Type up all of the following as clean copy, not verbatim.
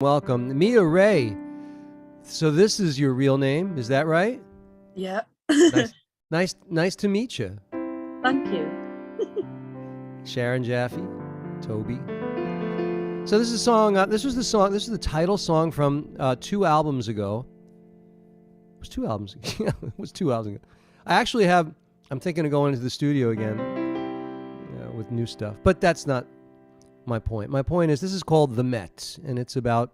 Welcome. Mia Ray. So this is your real name, is that right? Yeah. Nice to meet you. Thank you. Sharon Jaffe, Toby. So this is a song, this was the title song from 2 albums ago. It was 2 albums ago. Yeah, it was 2 albums ago. I'm thinking of going into the studio again with new stuff, but that's not my point. My point is this is called The Met, and it's about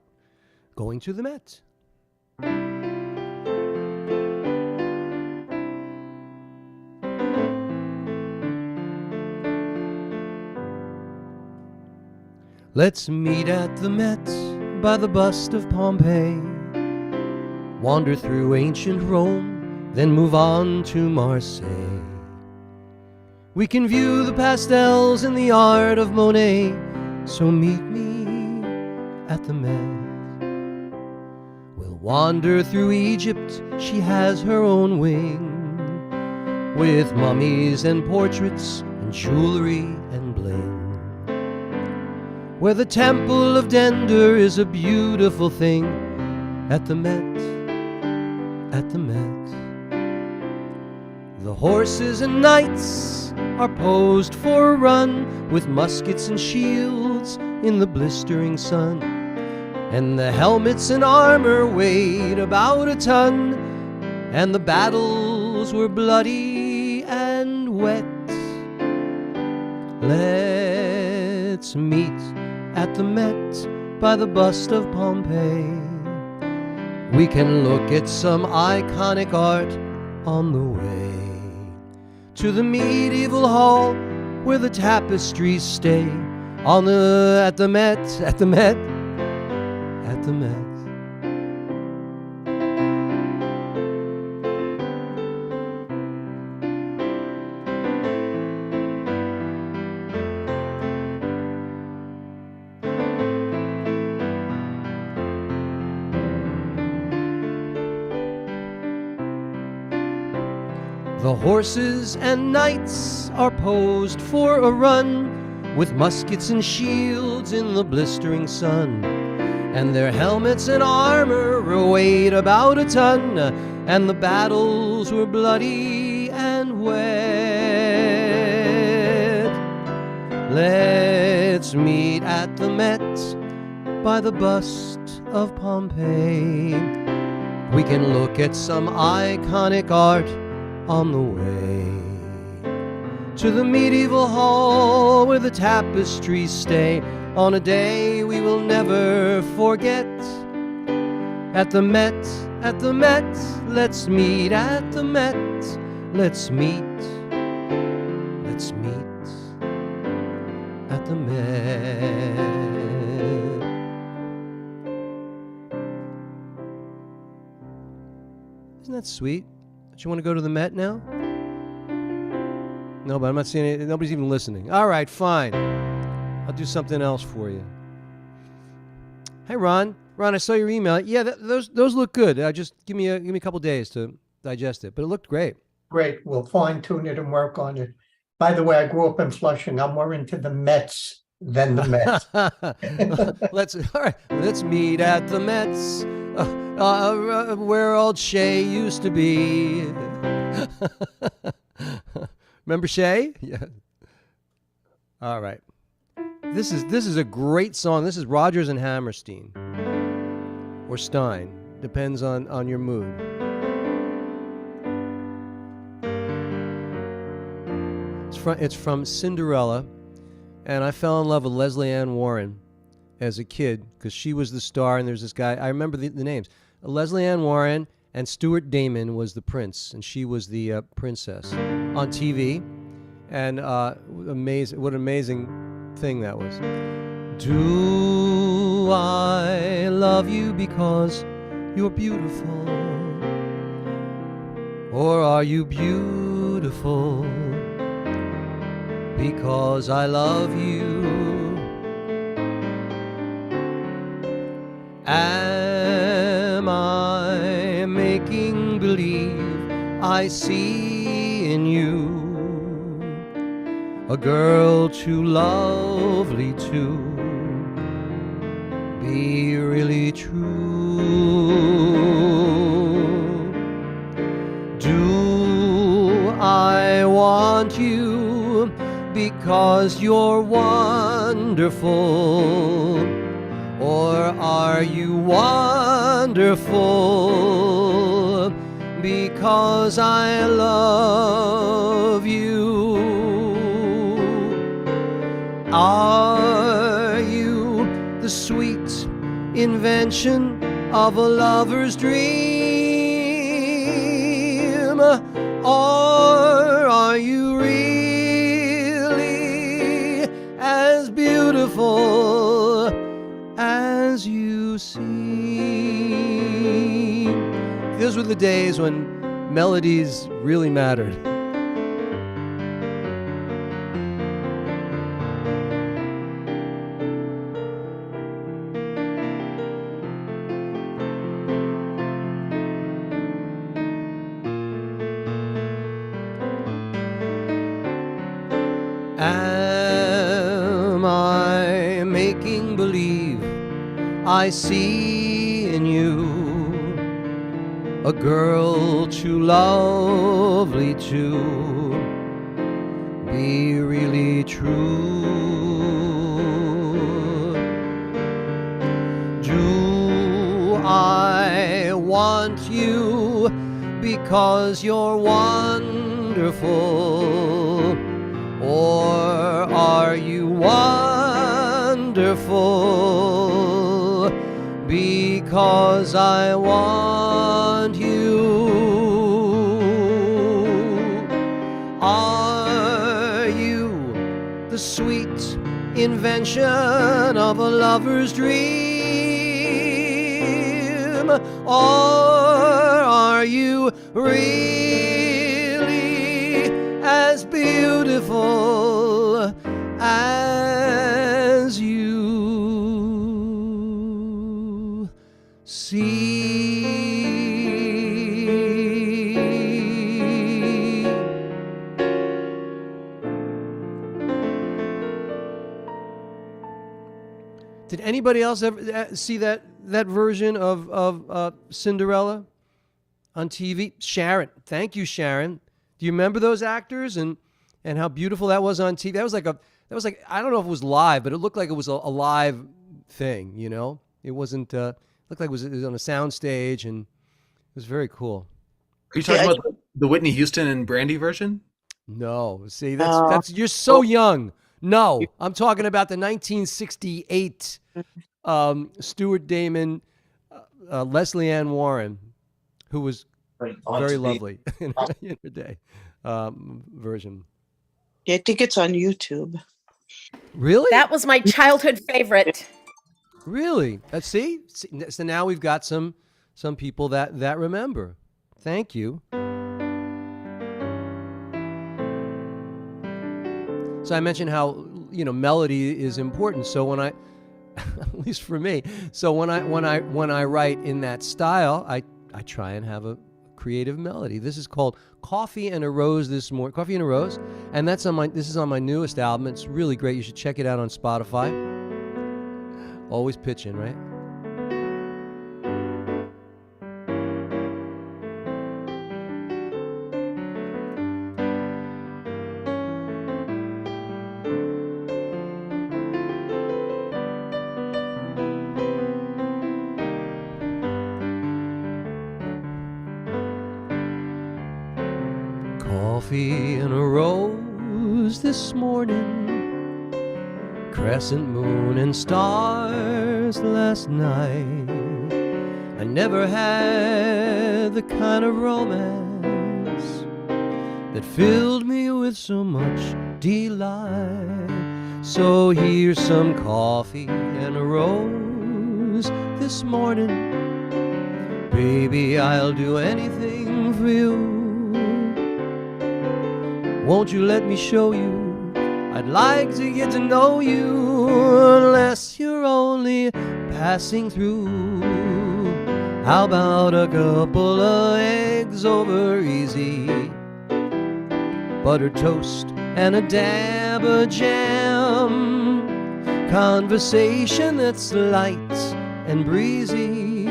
going to the Met. Let's meet at the Met by the bust of Pompeii, wander through ancient Rome, then move on to Marseille. We can view the pastels and the art of Monet, so meet me at the Met. We'll wander through Egypt, she has her own wing, with mummies and portraits and jewelry and bling. Where the temple of Dender is a beautiful thing, at the Met, at the Met. The horses and knights are posed for a run, with muskets and shields in the blistering sun, and the helmets and armor weighed about a ton, and the battles were bloody and wet. Let's meet at the Met by the bust of Pompeii. We can look at some iconic art on the way to the medieval hall where the tapestries stay at the Met, at the Met, at the Met. The horses and knights are posed for a run, with muskets and shields in the blistering sun, and their helmets and armor were weighed about a ton, and the battles were bloody and wet. Let's meet at the Met by the bust of Pompeii. We can look at some iconic art on the way to the medieval hall where the tapestries stay on a day we will never forget. At the Met, at the Met, let's meet at the Met. Let's meet at the Met. Isn't that sweet? Don't you want to go to the Met now? No, but I'm not seeing it. Nobody's even listening. All right, fine. I'll do something else for you. Hey, Ron. Ron, I saw your email. Yeah, those look good. Just give me a couple days to digest it. But it looked great. Great. We'll fine tune it and work on it. By the way, I grew up in Flushing. I'm more into the Mets than the Mets. Let's meet at the Mets. Where old Shay used to be. Remember Shay? Yeah. All right. This is a great song. This is Rodgers and Hammerstein. Or Stein. Depends on your mood. It's from Cinderella, and I fell in love with Leslie Ann Warren as a kid because she was the star, and there's this guy. I remember the names. Leslie Ann Warren and Stuart Damon was the prince, and she was the princess on TV. And what an amazing thing that was. Do I love you because you're beautiful? Or are you beautiful because I love you? Am I making believe I see in you a girl too lovely to be be really true. Do I want you because you're wonderful? Or are you wonderful because I love you? Are you the sweet invention of a lover's dream? Or are you really as beautiful as you seem? Those were the days when melodies really mattered. Am I making believe I see in you a girl too lovely to be really true? Do I want you because you're wonderful? Or are you wonderful because I want you? Are you the sweet invention of a lover's dream? Or are you really as beautiful as you see? Did anybody else ever see that version of Cinderella on TV? Sharon, thank you, Sharon. Do you remember those actors and how beautiful that was on TV? That was like I don't know if it was live, but it looked like it was a live thing. You know, it wasn't. Looked like it was on a sound stage, and it was very cool. Are you talking about the Whitney Houston and Brandy version? No, see, that's you're so young. No, I'm talking about the 1968 Stuart Damon, Leslie Ann Warren, who was very lovely in her day, version. Yeah, I think it's on YouTube. Really? That was my childhood favorite. Really? See? So now we've got some people that remember. Thank you. So I mentioned how, melody is important. So when at least for me, so when I write in that style, I try and have a creative melody. This is called Coffee and a Rose this morning. Coffee and a Rose, and this is on my newest album. It's really great. You should check it out on Spotify. Always pitching, right? Coffee and a rose this morning, crescent moon and stars last night. I never had the kind of romance that filled me with so much delight. So here's some coffee and a rose this morning. Baby, I'll do anything for you. Won't you let me show you? I'd like to get to know you, unless you're only passing through. How about a couple of eggs over easy, buttered toast and a dab of jam, conversation that's light and breezy.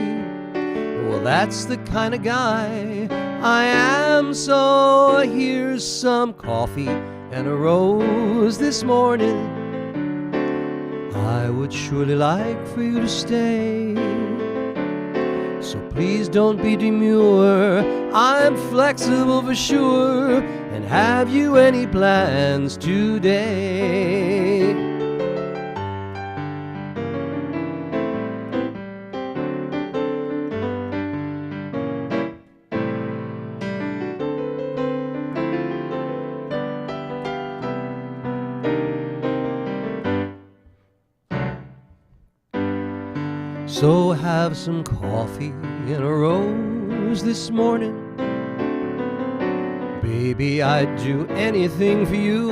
Well, that's the kind of guy I am, so here's some coffee and a rose this morning. I would surely like for you to stay, so please don't be demure. I'm flexible for sure. And have you any plans today? So have some coffee and a rose this morning. Baby, I'd do anything for you.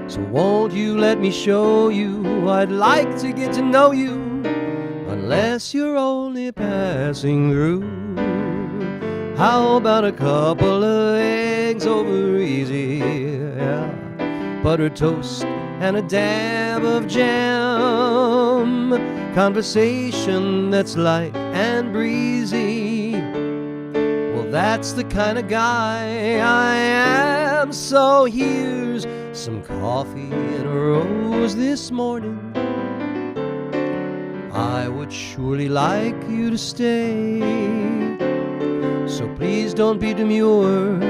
So won't you let me show you? I'd like to get to know you, unless you're only passing through. How about a couple of eggs over easy? Yeah. Buttered toast and a dab of jam. Conversation that's light and breezy. Well, that's the kind of guy I am. So here's some coffee and a rose this morning. I would surely like you to stay, so please don't be demure.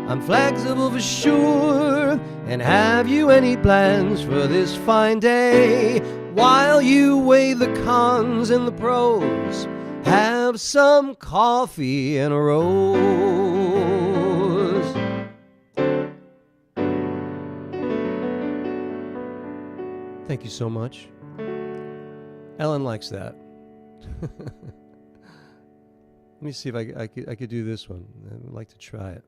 I'm flexible for sure. And have you any plans for this fine day? While you weigh the cons and the pros, have some coffee and a rose. Thank you so much. Ellen likes that. Let me see if I could do this one. I would like to try it.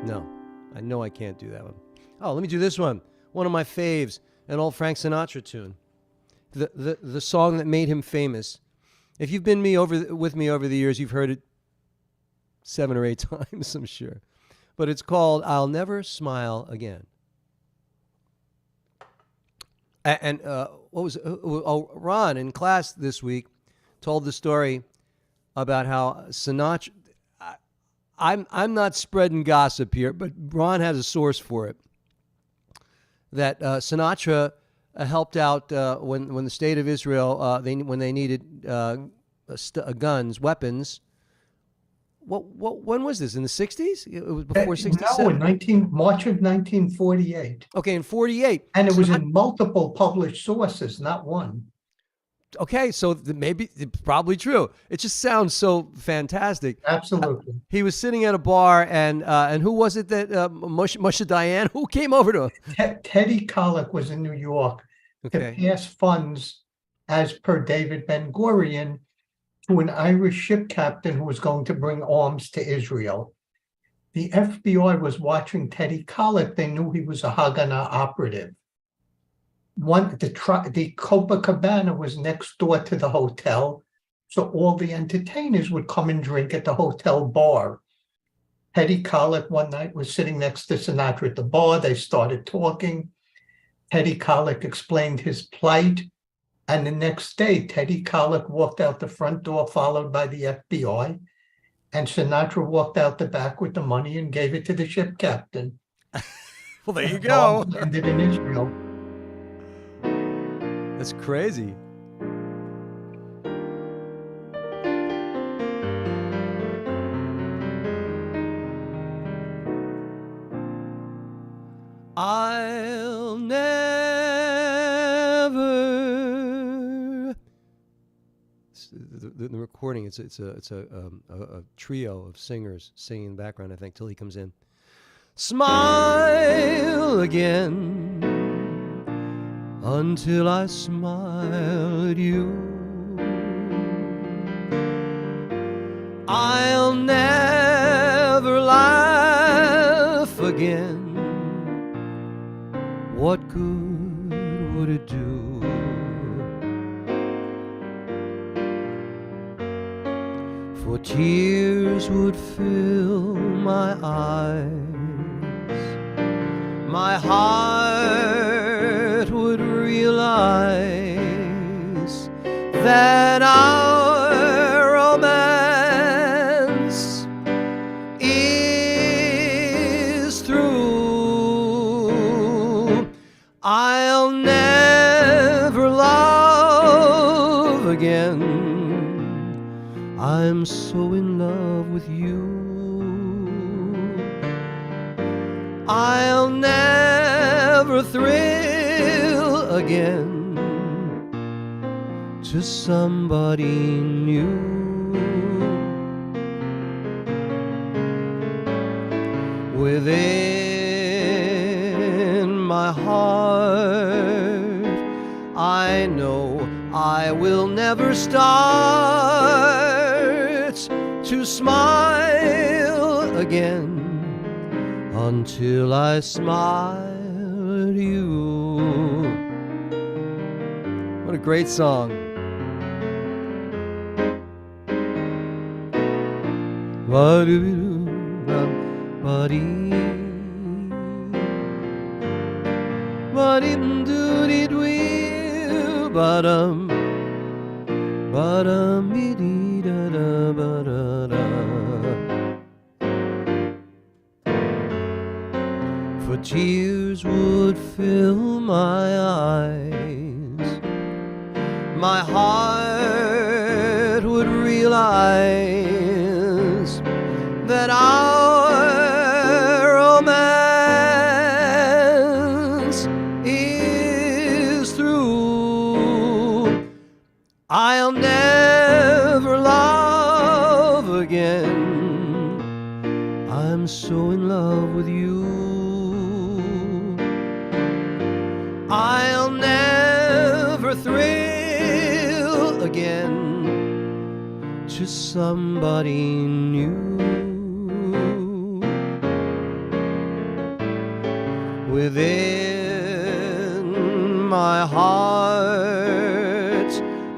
No, I know I can't do that one. Oh, let me do this one. One of my faves, an old Frank Sinatra tune. The song that made him famous. If you've been with me over the years, you've heard it 7 or 8 times, I'm sure. But it's called I'll Never Smile Again. And what was it? Ron in class this week told the story about how Sinatra. I'm not spreading gossip here, but Ron has a source for it. That Sinatra helped out when the state of Israel when they needed guns, weapons. When was this? In the 60s? It was before 67? No, in March of 1948. Okay, in 48. And it was in multiple published sources, not one. Okay, so maybe it's probably true. It just sounds so fantastic. Absolutely. He was sitting at a bar, and who was it that Moshe Dayan? Who came over to him? Teddy Kollek was in New York to pass funds, as per David Ben-Gurion, to an Irish ship captain who was going to bring arms to Israel. The FBI was watching Teddy Kollek. They knew he was a Haganah operative. The Copacabana was next door to the hotel, so all the entertainers would come and drink at the hotel bar. Teddy Kollek one night was sitting next to Sinatra at the bar. They started talking. Teddy Kollek explained his plight, and the next day, Teddy Kollek walked out the front door, followed by the FBI, and Sinatra walked out the back with the money and gave it to the ship captain. Well, there you go. Ended in Israel. That's crazy. I'll never. The recording. It's a trio of singers singing in the background. I think till he comes in. Smile again. Until I smile at you, I'll never laugh again. What good would it do? For tears would fill my eyes, my heart would realize that our romance is through. I'll never love again. I'm so in love with you. I'll never thrill again to somebody new. Within my heart, I know I will never start to smile again until I smile at you. What a great song. For tears would fill my eyes, my heart would realize that our romance is through. I'll never love again. I'm so in love with you. I'll never thrill again to somebody new. Within my heart,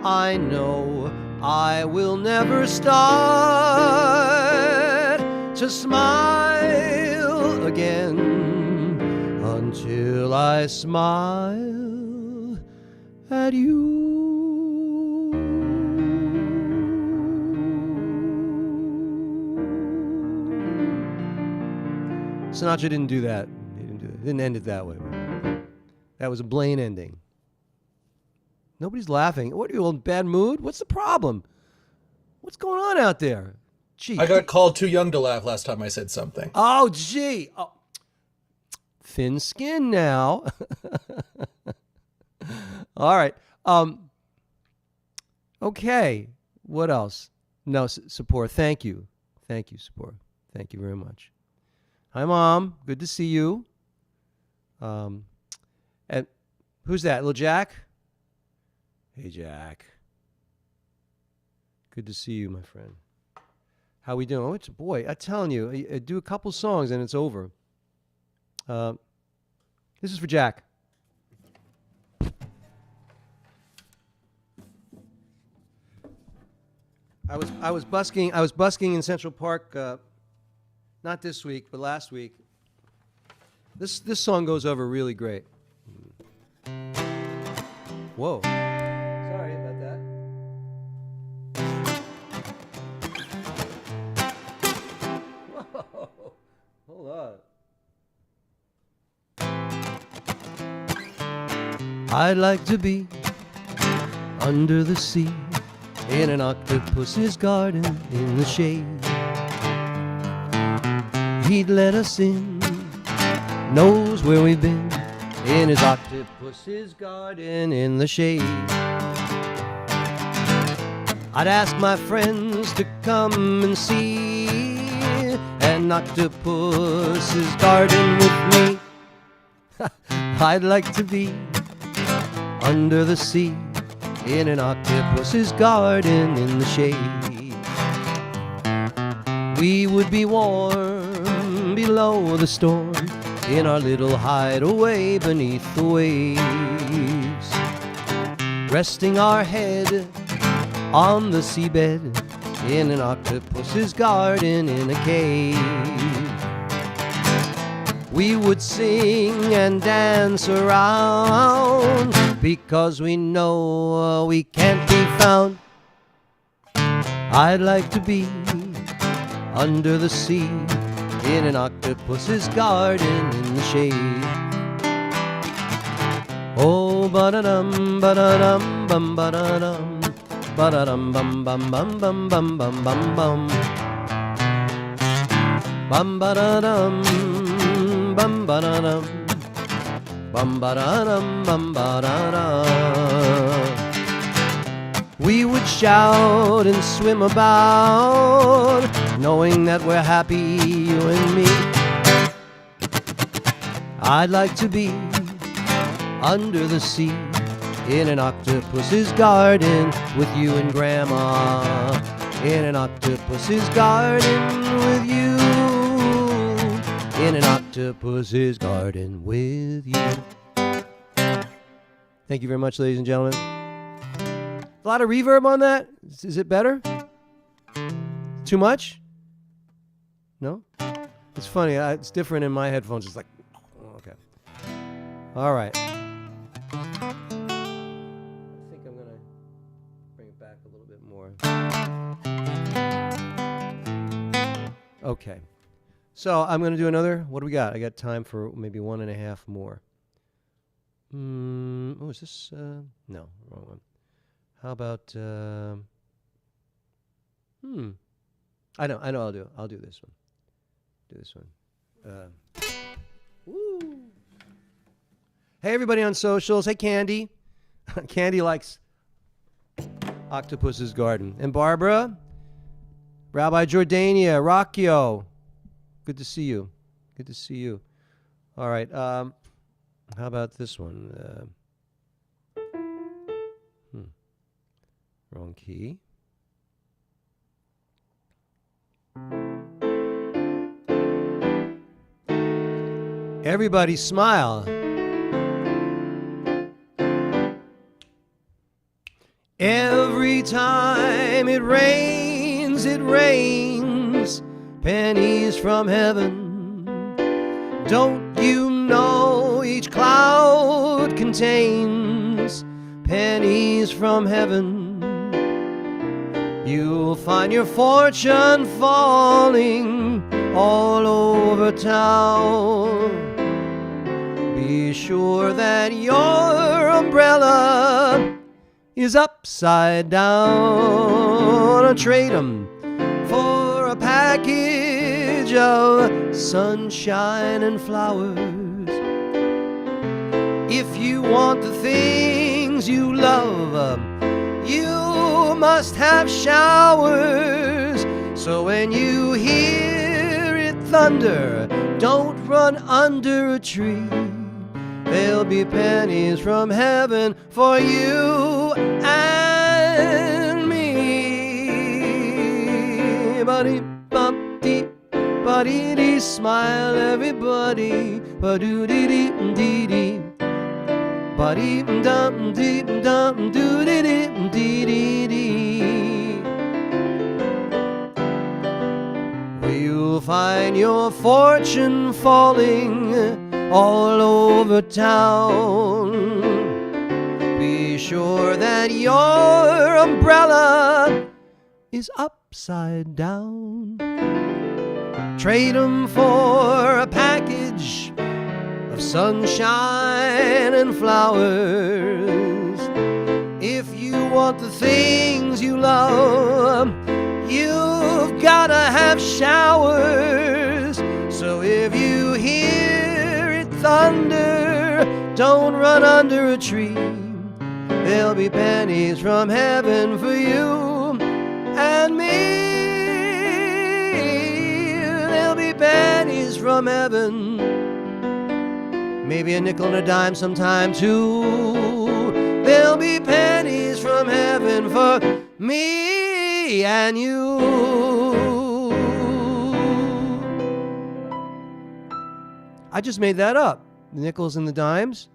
I know I will never start to smile again until I smile at you. Sinatra didn't do that. He didn't end it that way. That was a Blaine ending. Nobody's laughing. What are you, in a bad mood? What's the problem? What's going on out there? Gee. I got called too young to laugh last time I said something. Oh, gee. Oh. Thin skin now. All right. Okay. What else? No, Support. Thank you. Thank you, Support. Thank you very much. Hi, Mom. Good to see you. And who's that? Little Jack? Hey, Jack. Good to see you, my friend. How we doing? Oh, it's boy. I'm telling you, I do a couple songs and it's over. This is for Jack. I was busking in Central Park. Not this week, but last week. This song goes over really great. Whoa. Sorry about that. Whoa. Hold on. I'd like to be under the sea in an octopus's garden in the shade. He'd let us in, knows where we've been, in his octopus's garden in the shade. I'd ask my friends to come and see an octopus's garden with me. I'd like to be under the sea in an octopus's garden in the shade. We would be warm below the storm in our little hideaway beneath the waves, resting our head on the seabed in an octopus's garden in a cave. We would sing and dance around because we know we can't be found. I'd like to be under the sea in an octopus's garden in the shade. Oh, ba-da-dum, ba-da-dum, bum, ba-da-dum, ba-da-dum, bum, bum, bum, bum, bum, bum, bum, bum. Bum, ba-da-dum, bum, ba-da-dum, bum, ba-da-dum, bum, ba-da-dum. We would shout and swim about, knowing that we're happy, you and me. I'd like to be under the sea in an octopus's garden with you and Grandma. In an octopus's garden with you. In an octopus's garden with you. Thank you very much, ladies and gentlemen. A lot of reverb on that. Is it better? Too much? No? It's funny. It's different in my headphones. It's like, okay. All right. I think I'm going to bring it back a little bit more. Okay. So I'm going to do another. What do we got? I got time for maybe 1.5 more. Oh, is this? No, wrong one. How about? I know. I'll do this one. Do this one. Woo. Hey, everybody on socials. Hey, Candy. Candy likes Octopus's Garden. And Barbara, Rabbi Jordania, Rockio. Good to see you. Good to see you. All right. How about this one? Wrong key. Everybody smile. Every time it rains, pennies from heaven. Don't you know each cloud contains pennies from heaven? You'll find your fortune falling all over town. Be sure that your umbrella is upside down. Trade 'em for a package of sunshine and flowers. If you want the things you love, you must have showers. So when you hear it thunder, don't run under a tree. There'll be pennies from heaven for you and me. Buddy bump deep, buddy dee, smile everybody. Ba-doo dee dee dee dee. Buddy dum dee dum doo dee dee dee dee dee. You'll find your fortune falling all over town. Be sure that your umbrella is upside down. Trade 'em for a package of sunshine and flowers. If you want the things you love, you've gotta have showers. So if you hear it thunder, don't run under a tree. There'll be pennies from heaven for you and me. There'll be pennies from heaven. Maybe a nickel and a dime sometime too. There'll be pennies from heaven for me and you. I just made that up. The nickels and the dimes.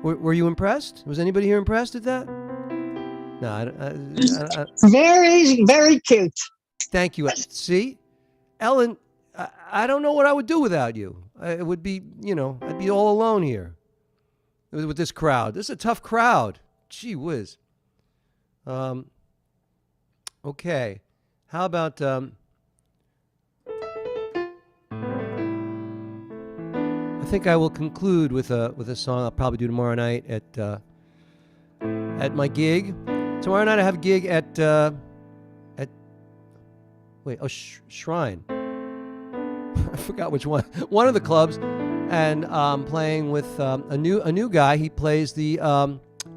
Were you impressed? Was anybody here impressed at that? No, I Very, very cute. Thank you. See, Ellen, I don't know what I would do without you. It would be, I'd be all alone here. with this crowd. This is a tough crowd. Gee whiz. Okay. How about I think I will conclude with a song I'll probably do tomorrow night at my gig. Tomorrow night I have a gig at Shrine. I forgot which one. One of the clubs, and playing with a new guy. He plays the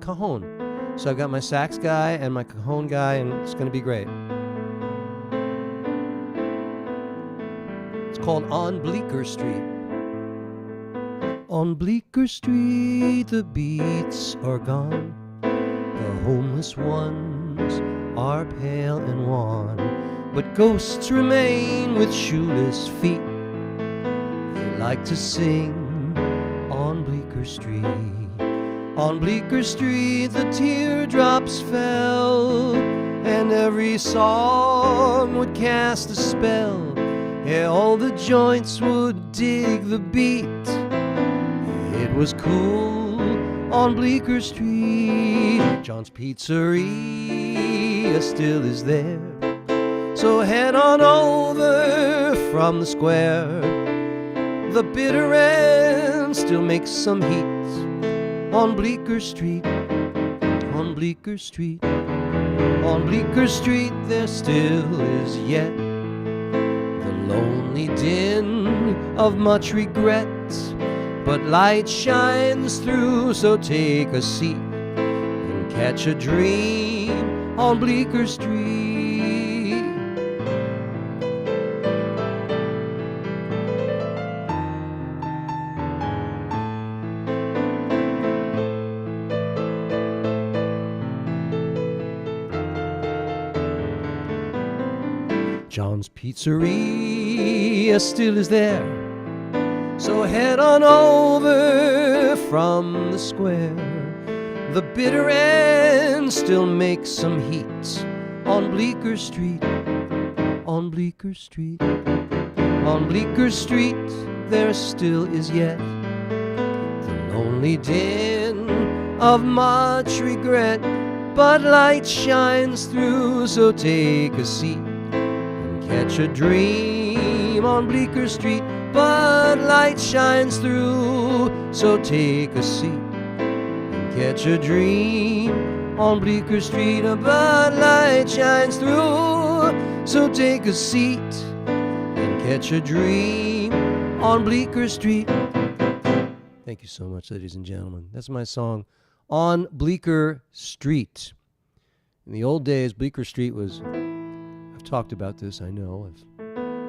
cajon. So I've got my sax guy and my cajon guy, and it's going to be great. It's called On Bleecker Street. On Bleecker Street, the beats are gone. The homeless ones are pale and wan, but ghosts remain with shoeless feet. They like to sing on Bleecker Street. On Bleecker Street the teardrops fell, and every song would cast a spell. Yeah, all the joints would dig the beat. It was cool on Bleecker Street. John's Pizzeria still is there, so head on over from the square. The bitter end still makes some heat on Bleecker Street, on Bleecker Street. On Bleecker Street there still is yet the lonely din of much regret, but light shines through, so take a seat and catch a dream on Bleecker Street. John's Pizzeria still is there, so head on over from the square. The bitter end still makes some heat on Bleecker Street, on Bleecker Street. On Bleecker Street there still is yet the lonely din of much regret, but light shines through, so take a seat and catch a dream on Bleecker Street. But light shines through, so take a seat and catch a dream on Bleecker Street. But light shines through, so take a seat and catch a dream on Bleecker Street. Thank you so much, ladies and gentlemen. That's my song, On Bleecker Street. In the old days, Bleecker Street was, I've talked about this, I know, I've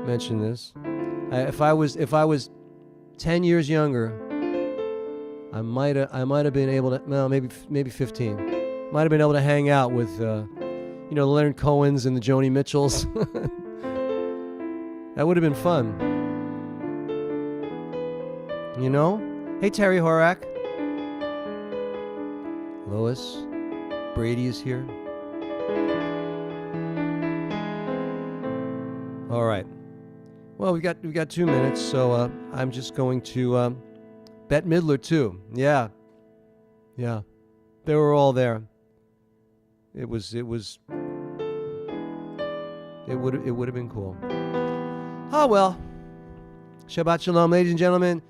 mentioned this. If I was 10 years younger, I might have been able to, no, maybe 15. Might have been able to hang out with the Leonard Cohens and the Joni Mitchells. That would have been fun. You know? Hey, Terry Horak. Lois. Brady is here. All right. Well, we've got 2 minutes, so I'm just going to Bette Midler too. Yeah. They were all there. It would have been cool. Oh well. Shabbat Shalom, ladies and gentlemen.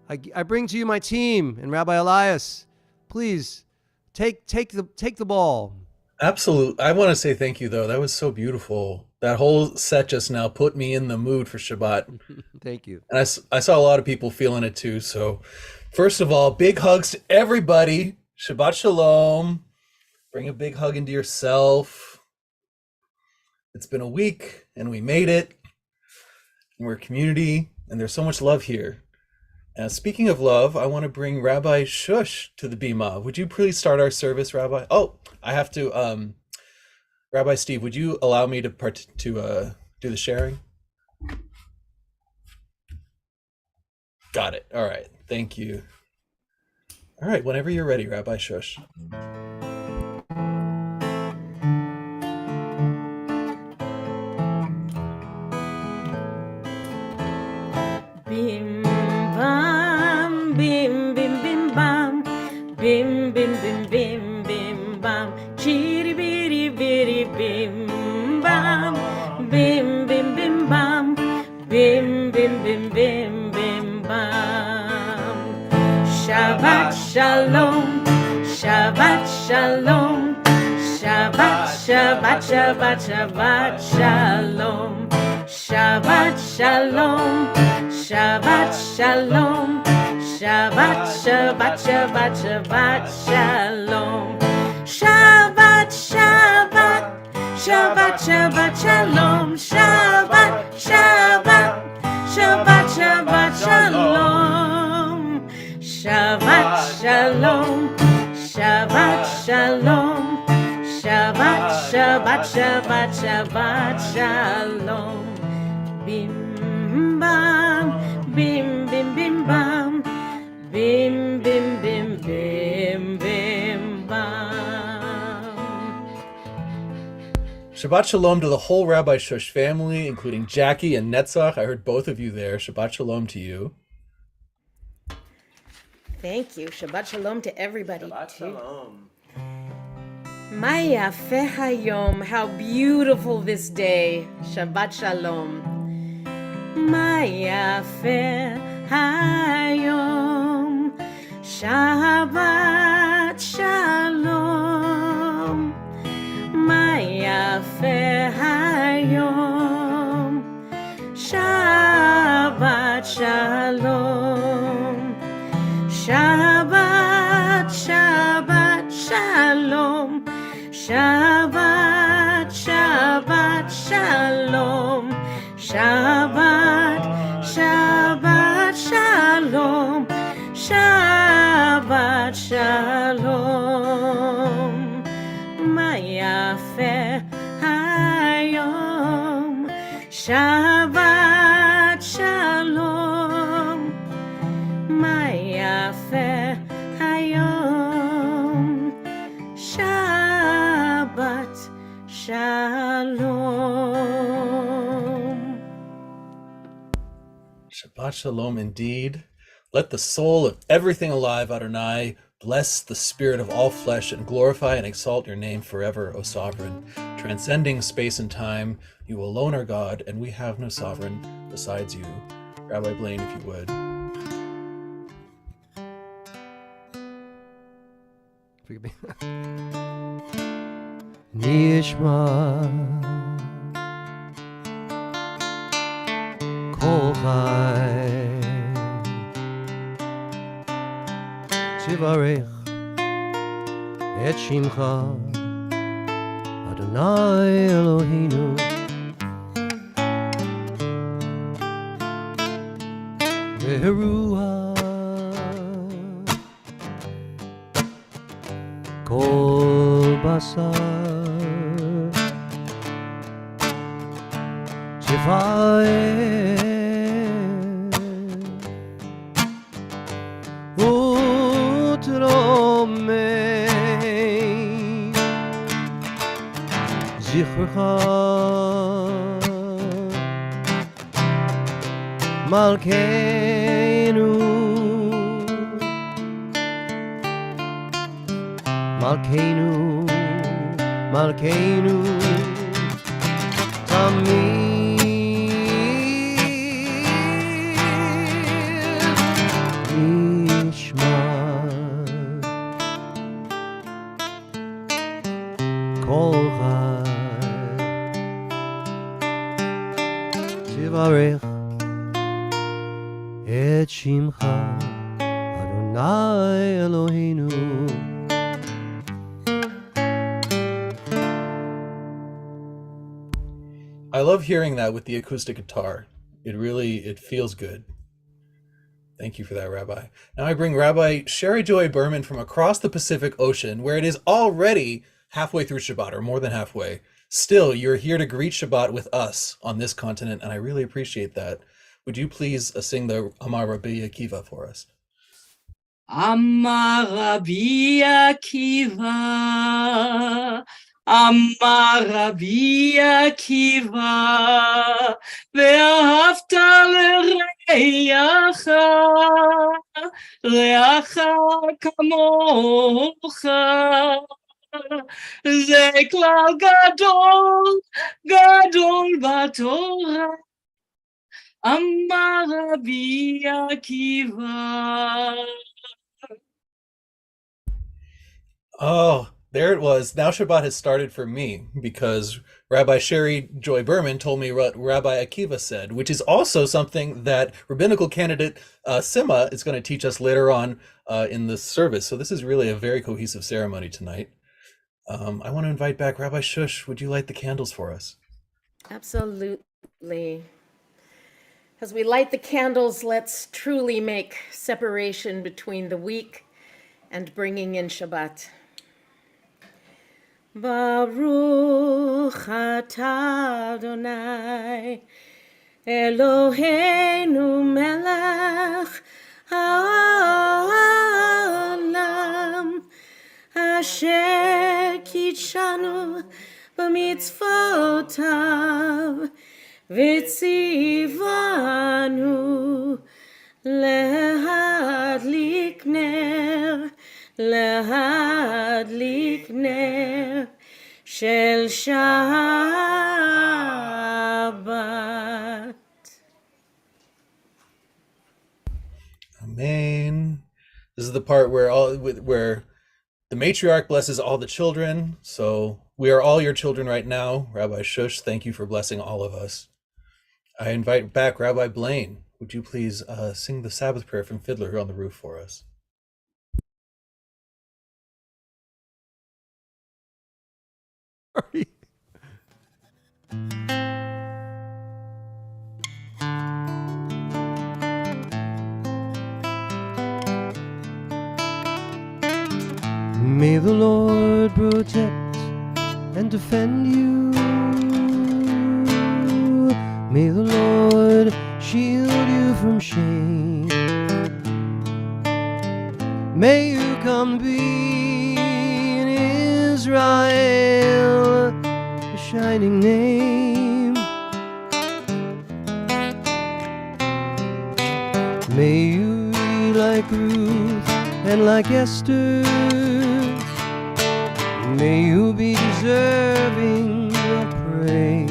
I bring to you my team and Rabbi Elias. Please take the ball. Absolutely. I want to say thank you, though. That was so beautiful. That whole set just now put me in the mood for Shabbat. Thank you. And I saw a lot of people feeling it too. So first of all, big hugs to everybody. Shabbat Shalom. Bring a big hug into yourself. It's been a week and we made it. And we're a community and there's so much love here. Speaking of love, I want to bring Rabbi Shush to the Bima. Would you please start our service, Rabbi? Oh, I have to, Rabbi Steve, would you allow me to do the sharing? Got it. All right. Thank you. All right. Whenever you're ready, Rabbi Shush. Bim bam, bim bim bim bam. bam, chitty bitty bitty bim bam, bim bim bim bam, bim bim bim bim bim bam. Shabbat shalom, Shabbat shalom, Shabbat Shabbat Shabbat Shabbat shalom, Shabbat shalom, Shabbat shalom, Shabbat Shabbat Shabbat Shabbat shalom, Shabbat Shabbat Shabbat Shabbat shalom, Shabbat Shabbat Shabbat Shabbat shalom, Shabbat shalom, Shabbat shalom, Shabbat Shabbat Shabbat Shabbat shalom, bim bam, bim bim bim bam, bim bim bim bim bim bam. Shabbat shalom to the whole Rabbi Shush family, including Jackie and Netzach. I heard both of you there. Shabbat shalom to you. Thank you. Shabbat shalom to everybody Shabbat too. shalom. Ma yafeh hayom, how beautiful this day. Shabbat shalom. Ma yafeh hayom, Shabbat shalom. Ma yafeh hayom, Shabbat shalom. Shabbat, Shabbat, Shalom. Shabbat, Shabbat, Shalom. Shabbat, Shabbat, Shalom. Shabbat, Shalom. Ma yafeh hayom. Shabbat, Shalom. Ma yafeh hayom, Shabbat shalom. Shabbat shalom indeed. Let the soul of everything alive, Adonai, bless the spirit of all flesh and glorify and exalt your name forever, O sovereign. Transcending space and time, you alone are God, and we have no sovereign besides you. Rabbi Blaine, if you would. Nishma Kol Chai Tzivarech Et Shimcha Adonai Eloheinu Ve'eruah Kol Basar Tifae Utromei Zichrecha Malkeinu Malkeinu, Malkeinu, Tamid Nishma Kol Chai Tivarech Et Shimcha Adonai Eloheinu. I love hearing that with the acoustic guitar. It feels good. Thank you for that, Rabbi. Now I bring Rabbi Sherry Joy Berman from across the Pacific Ocean, where it is already halfway through Shabbat, or more than halfway. Still, you're here to greet Shabbat with us on this continent, and I really appreciate that. Would you please sing the Amar Rabbi Akiva for us? Amar Rabbi Akiva, Amar Rabbi Akiva, ואהבת לרעך, רעך כמוך, זה כלל גדול, גדול בתורה, אמר רבי עקיבא. Oh, there it was. Now Shabbat has started for me because Rabbi Sherry Joy Berman told me what Rabbi Akiva said, which is also something that rabbinical candidate Sima is going to teach us later on in the service. So this is really a very cohesive ceremony tonight. I want to invite back Rabbi Shush. Would you light the candles for us? Absolutely. As we light the candles, let's truly make separation between the week and bringing in Shabbat. Baruch atah Adonai Eloheinu melech haolam asher kitshanu b'mitzvotav v'tzivanu להדליק נר של שבת. Amen. This is the part where the matriarch blesses all the children. So we are all your children right now. Rabbi Shush, thank you for blessing all of us. I invite back Rabbi Blaine. Would you please sing the Sabbath prayer from Fiddler here on the Roof for us? Sorry. May the Lord protect and defend you. May the Lord shield you from shame. May you come to be in Israel a shining name. May you be like Ruth and like Esther. May you be deserving of praise.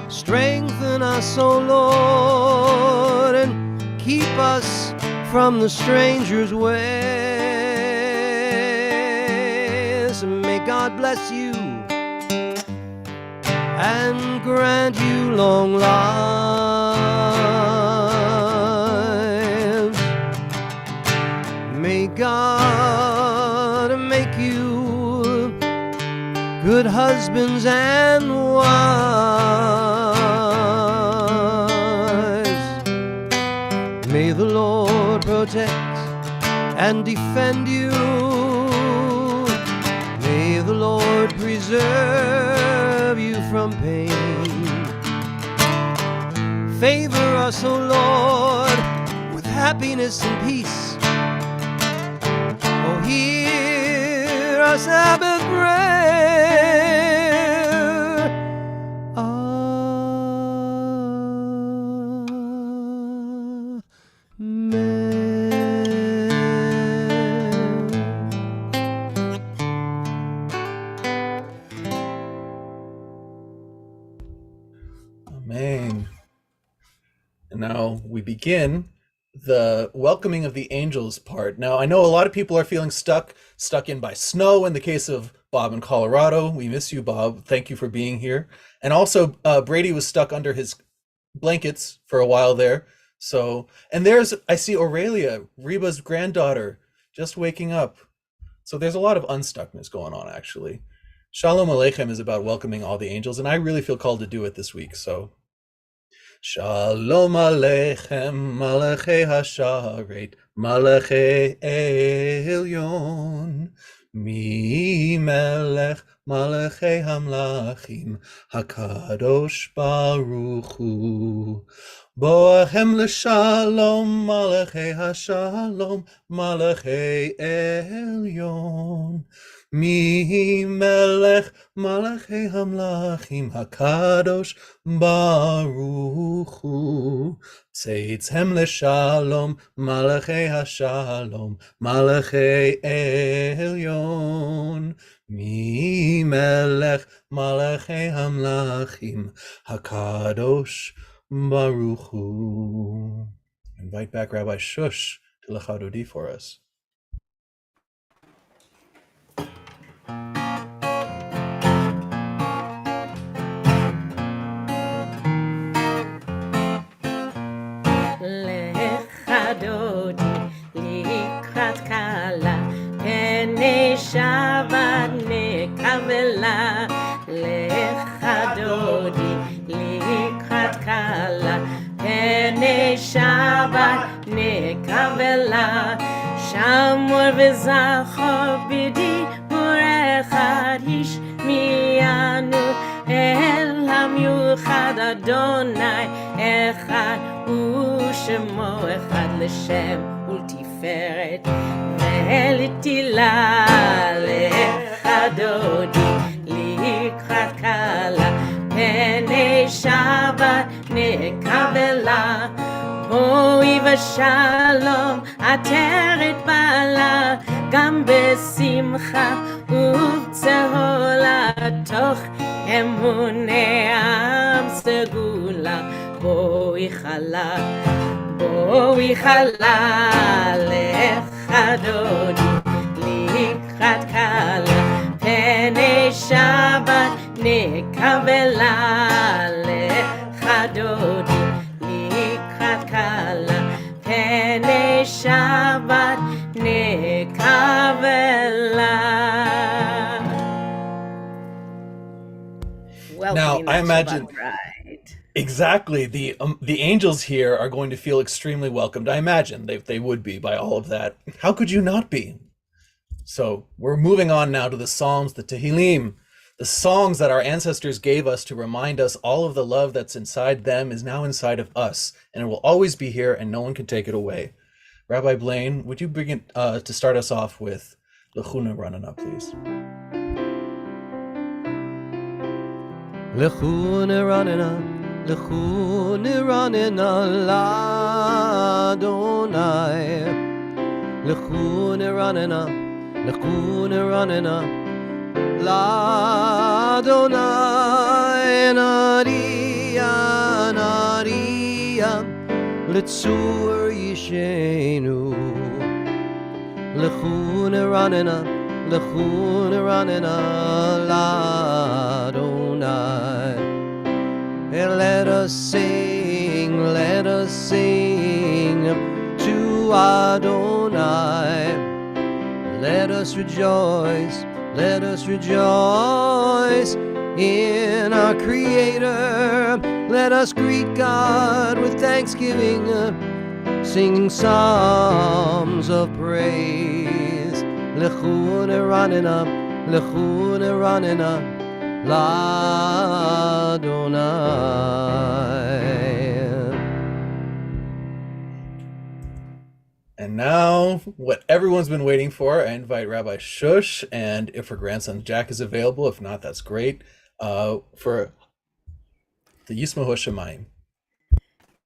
Strengthen us, O Lord, and keep us from the stranger's ways. May God bless you and grant you long lives. May God make you good husbands and wives. May the Lord protect and defend you. May the Lord preserve you from pain. Favor us, O Lord, with happiness and peace. Oh, hear our Sabbath prayer. Amen. And now we begin the welcoming of the angels part. Now, I know a lot of people are feeling stuck in by snow in the case of Bob in Colorado. We miss you, Bob. Thank you for being here. And also, Brady was stuck under his blankets for a while there. So, and I see Aurelia, Reba's granddaughter, just waking up. So there's a lot of unstuckness going on, actually. Shalom Aleichem is about welcoming all the angels, and I really feel called to do it this week, so. Shalom Aleichem, Malachei Hasharet, Malachei Elyon, Mi Melech, Malachei Hamlachim, Hakadosh Baruch Hu. Boahem l'shalom, Malachei Hashalom, Malachei Elyon. Mi melech malachei hamlachim hakadosh baruch hu. Tzeitzhem leshalom, malachei hashalom, malachei elyon. Mi melech malachei hamlachim, hakadosh baruch hu. Invite back Rabbi Shush to Lechadodi for us. Lechadodi likrat kala, pene Shabbat nekavela. Lechadodi likrat kala, pene Shabbat nekavela. Shamor v'zachor b'di echad ishmianu el hamiuchad Adonai echad u'shemo echad l'shem ultiferet ve'letila lechadodi likrat kala penei Shabbat nekavela. Boi v'shalom ateret bala gam besimcha ובצהולה תוך אמוני עם סגולה. בואי חלה לחדודי לקראת קלה, פני שבת נקבלה. לחדודי לקראת קלה, פני שבת נקבלה. Now, I imagine exactly the angels here are going to feel extremely welcomed. I imagine they would be by all of that. How could you not be? So we're moving on now to the Psalms, the Tehillim, the songs that our ancestors gave us to remind us all of the love that's inside them is now inside of us, and it will always be here, and no one can take it away. Rabbi Blaine, would you bring it to start us off with Lechuna Ranana, please? Lechuna ranena, lechuna ranena l'Adonai. Lechuna ranena l'Adonai. Nariya, l'tzur yishenu. Lechuna ranena l'Adonai. And let us sing to Adonai. Let us rejoice in our Creator. Let us greet God with thanksgiving, singing psalms of praise. Lechuna ranena l'Adonai. And now, what everyone's been waiting for, I invite Rabbi Shush, and if her grandson Jack is available, if not, that's great, for the Yismahu Shemayim.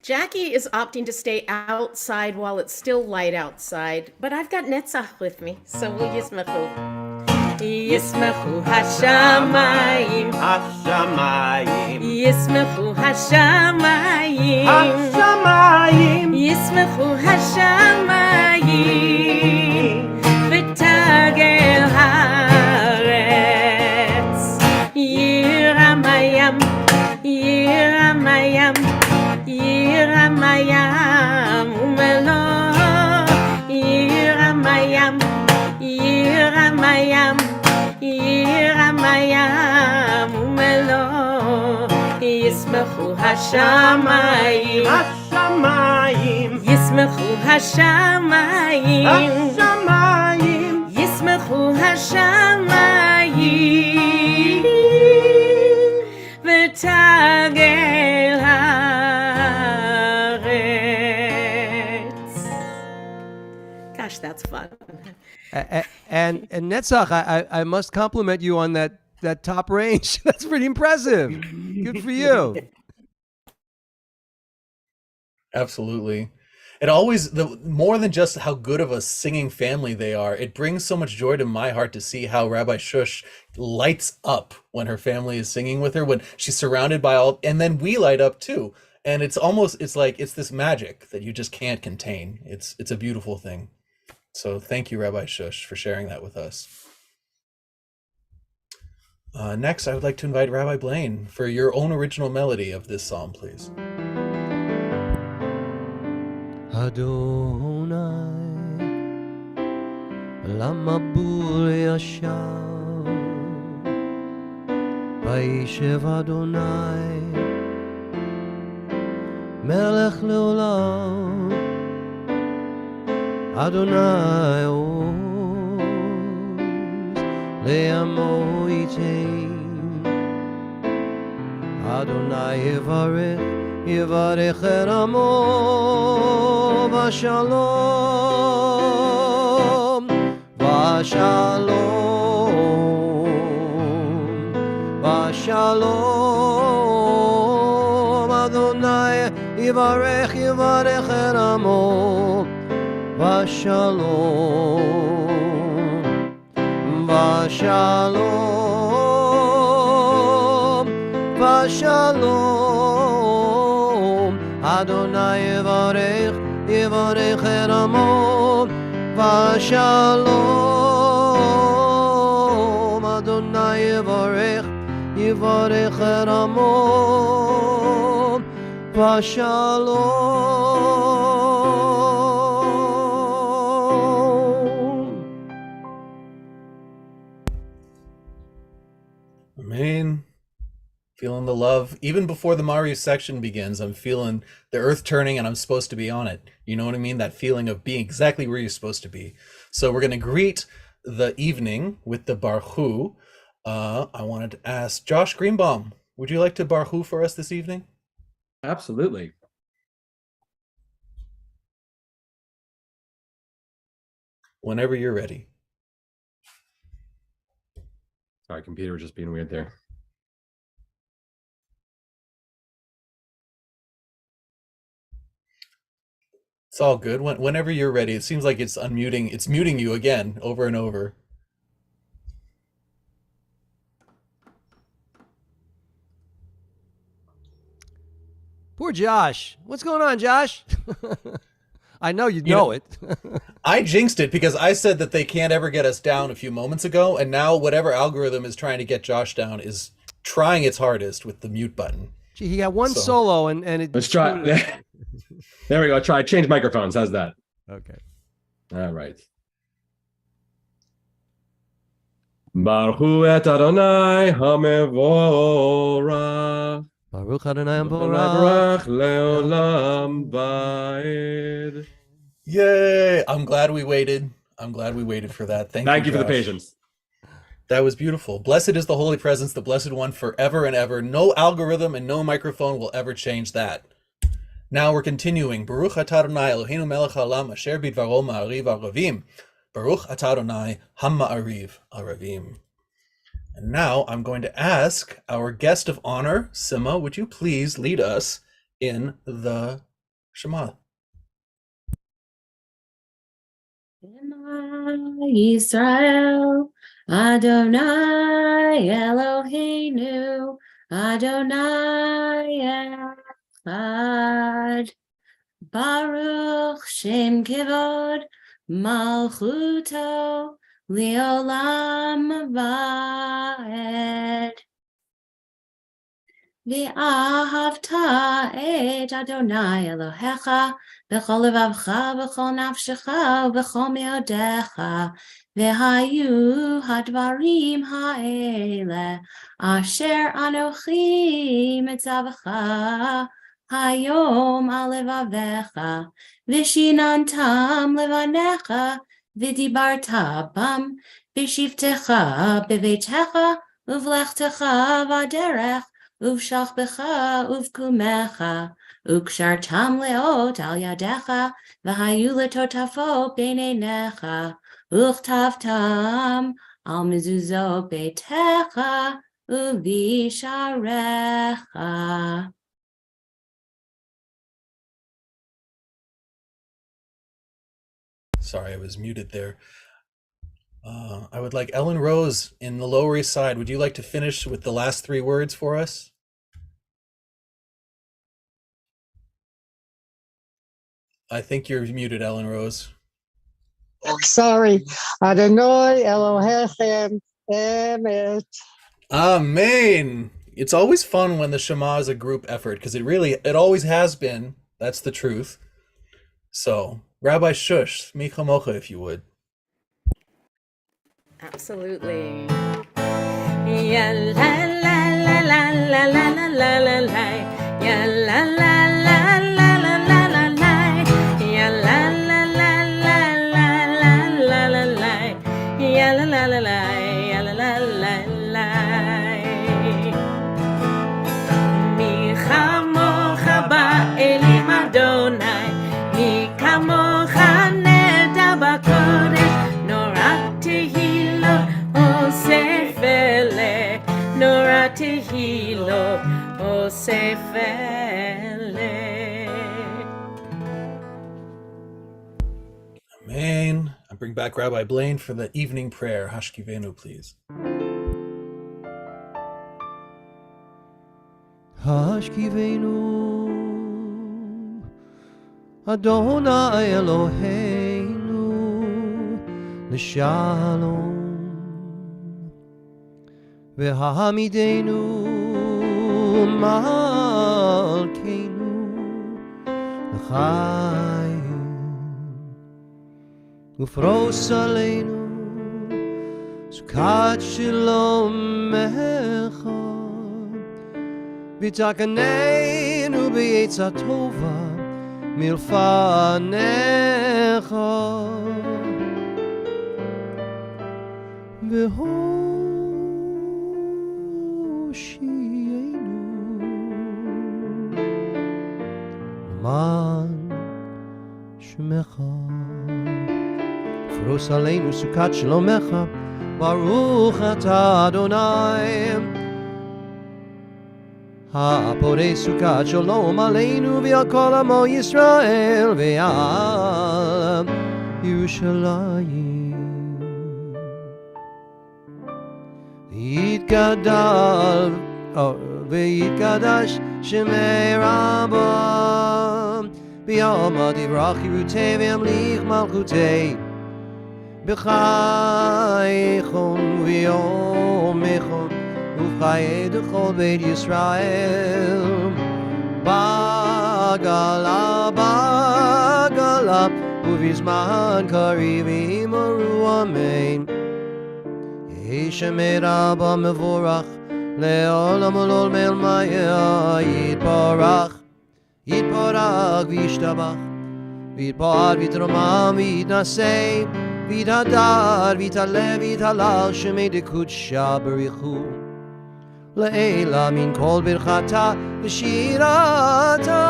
Jackie is opting to stay outside while it's still light outside, but I've got Netzach with me, so we'll Yismachu. Yismachu Hashamayim, Hashamayim, Yismachu Hashamayim, Hashamayim, Yismachu Hashamayim, V'tagel haaretz, Yiramayam, Yiramayam, Yiramayam, Umelo, Yiramayam, Yiramayam, Yiramayam, Umelo, Yismachu Hashamayim, Hashamayim, Yismachu Hashamayim, Hashamayim, Yismachu Hashamayim, V'tagel haaretz. Gosh, that's fun. And Netzach, I must compliment you on that top range. That's pretty impressive. Good for you. Absolutely. It always, the more than just how good of a singing family they are, it brings so much joy to my heart to see how Rabbi Shush lights up when her family is singing with her, when she's surrounded by all, and then we light up too. And it's almost, it's like it's this magic that you just can't contain. It's a beautiful thing. So thank you, Rabbi Shush, for sharing that with us. Next, I would like to invite Rabbi Blaine for your own original melody of this psalm, please. Adonai, lama bur yashav, vayishev Adonai, melech leolam, Adonai oz, le'amo yitein, Adonai yivarech, Yivarech et amo v'shalom, v'shalom, v'shalom. Adonai yivarech, yivarech et amo v'shalom, v'shalom, v'shalom. Adonai yivarech, yivarech et amo v'shalom. Adonai yivarech, yivarech et amo v'shalom. Amen. Feeling the love. Even before the Mario section begins, I'm feeling the earth turning and I'm supposed to be on it. You know what I mean? That feeling of being exactly where you're supposed to be. So we're going to greet the evening with the Barhu. I wanted to ask Josh Greenbaum, would you like to Barhu for us this evening? Absolutely. Whenever you're ready. Sorry, computer was just being weird there. It's all good. Whenever you're ready. It seems like it's unmuting. It's muting you again over and over. Poor Josh. What's going on, Josh? I know you know it. I jinxed it because I said that they can't ever get us down a few moments ago, and now whatever algorithm is trying to get Josh down is trying its hardest with the mute button. Gee, he got one solo and it. Let's try. There we go. Try change microphones. How's that? Okay. All right. Baruch et Adonai hamevorach. Baruch Adonai Baruch leolam vaed. Yay! I'm glad we waited. I'm glad we waited for that. Thank you for the Josh. patience. That was beautiful. Blessed is the Holy Presence, the Blessed One, forever and ever. No algorithm and no microphone will ever change that. Now we're continuing. Baruch atah Adonai Eloheinu melech haolam asher bidvaro ma'ariv aravim. Baruch atah Adonai ha'ma'ariv aravim. And now I'm going to ask our guest of honor, Sima, would you please lead us in the Shema? Yisrael, Adonai Eloheinu, Adonai Echad, Baruch Shem Kivod, Malchuto, Leolam Vaed. Ve'ahavta et Adonai Elohecha b'chol levavcha b'chol nafshecha b'chol meodecha ve'hayu hadvarim ha'ele asher anochi mitzavecha hayom al levavecha v'shinantam levanecha v'dibarta bam v'shivtecha b'veitecha uvlechtecha v'aderech Uvshachbecha, uvkumecha, ukshartam leot al yadecha, v'hayu letotafo beinenecha, uchtavtam al mezuzot beitecha, uvisharecha. Sorry, I was muted there. I would like Ellen Rose in the Lower East Side. Would you like to finish with the last 3 words for us? I think you're muted, Ellen Rose. Sorry. Adonai Elohechem Emet. Amen. It's always fun when the Shema is a group effort because it always has been. That's the truth. So, Rabbi Shush, mi chamocha, if you would. Absolutely. Ya la la la la la la la la la la. Ya la la la la la la la la. Ya la la la la la la la la la. Ya la la la la. Ya la la la la. Mi chamocha ba'elim Adonai. Mi kamocha neda b'kodesh. Nora tehilo osefele. Nora tehilo osefele. Amen. I bring back Rabbi Blaine for the evening prayer. Hashkivenu, please. Hashkivenu Adonai Eloheinu L'shalom V'hamidenu Malkeinu L'chaim Ufros Aleinu Sukat Shalom Mecha V'takaneinu B'yetza Tova Milfanecha V'hoshienu Man Shemecha Fros Aleinu Sukat Shalomecha Baruch Ata Adonai Ha'apodei Sukat Shalom Aleinu V'al Kol Amo Yisrael V'al Yerushalayim V'yitgadash Shemei Rabbah V'yamad Yivrach Yerutei V'yamlich Malchutei B'chaychon V'yomechon Ufchaye Dechol Beit Yisrael Bagala Bagala Uvizman Kariv Imaru Amen Yehi Shemei Rabba Mevorach Le'olam Olol Mel Maya Yitbarach Yitbarach V'yishtabach V'yitbar V'yitromam V'yitnasei V'yithadar V'yitale V'yithalal Shemei Dekutcha B'richu Le'ela min kol birchata v'shirata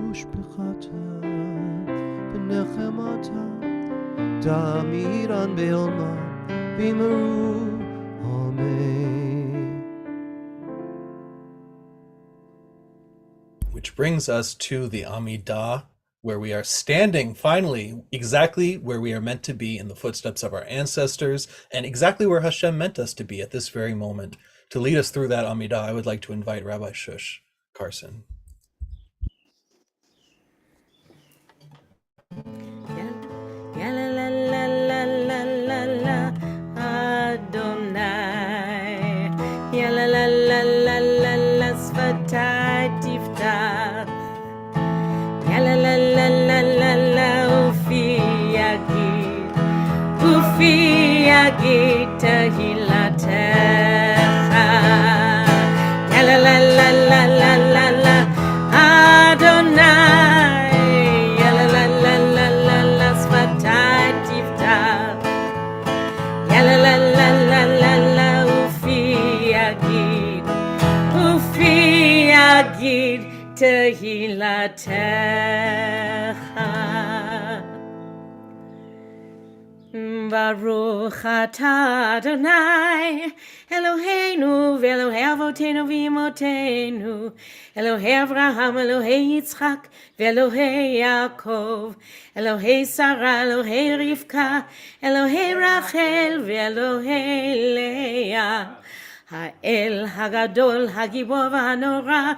Tushbechata v'nechemata Damiran be'olma v'meru Amen. Which brings us to the Amidah, where we are standing finally exactly where we are meant to be in the footsteps of our ancestors and exactly where Hashem meant us to be at this very moment. To lead us through that Amidah, I would like to invite Rabbi Shush Carson. Ya la la la la la la la Adonai. Ya la la la la la la Sfatai Tiftach. Ya la la la la la la Ufi Yagid Tehilatecha. Ya la la la la la la la Adonai. Ya la la la la la la Sfatai Tiftach. Ya la la la la la la Ufi Yagid Tehilatecha. Baruch atah Adonai, Eloheinu ve'Elohei Avotenu v'Imotenu, Elohei Avraham, Elohei Yitzchak, ve'Elohei Yaakov, Elohei Sarah, Elohei Rivka, Elohei Rachel, ve'Elohei Leah. האל הגדול, הגיבור והנורא,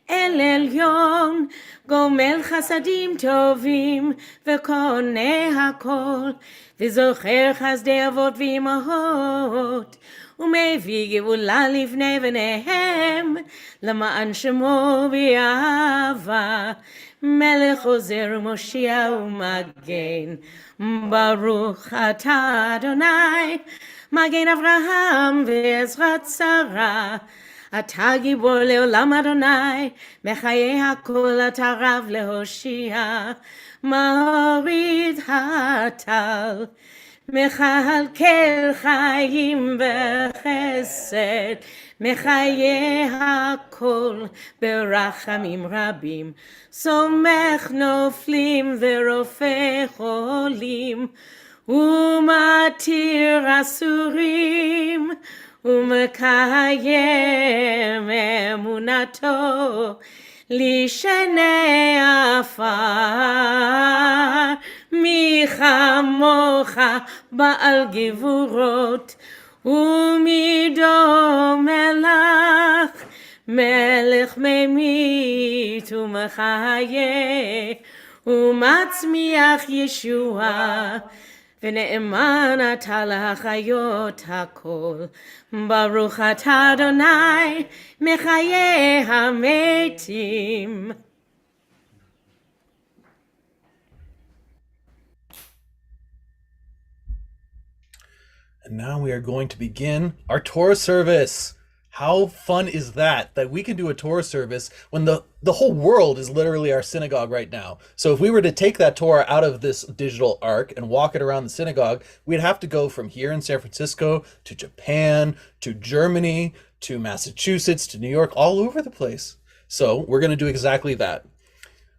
אל עליון, גומל חסדים טובים, וקונה הכל, וזוכר חסדי אבות ואמהות, ומביא גאולה לבני בניהם, למען שמו באהבה, מלך עוזר ומושיע ומגן, ברוך אתה אדוני, מגן אברהם ועזרת שרה, אתה גיבור לעולם אדוני, מחיי הכל אתה רב להושיע, מוריד הטל, מכלכל חיים בחסד, מחיי הכל ברחמים רבים, סומך נופלים ורופא חולים, ומתיר אסורים, ומקיים אמונתו, לשני עפר, מי כמוך בעל גבורות, ומידו מלך, מלך ממית ומחיה, ומצמיח ישועה, ונאמן אתה להחיות הכל. ברוך אתה אדוני מחיי המתים. And now we are going to begin our Torah service. How fun is that we can do a Torah service when the whole world is literally our synagogue right now. So if we were to take that Torah out of this digital ark and walk it around the synagogue, we'd have to go from here in San Francisco to Japan, to Germany, to Massachusetts, to New York, all over the place. So we're going to do exactly that.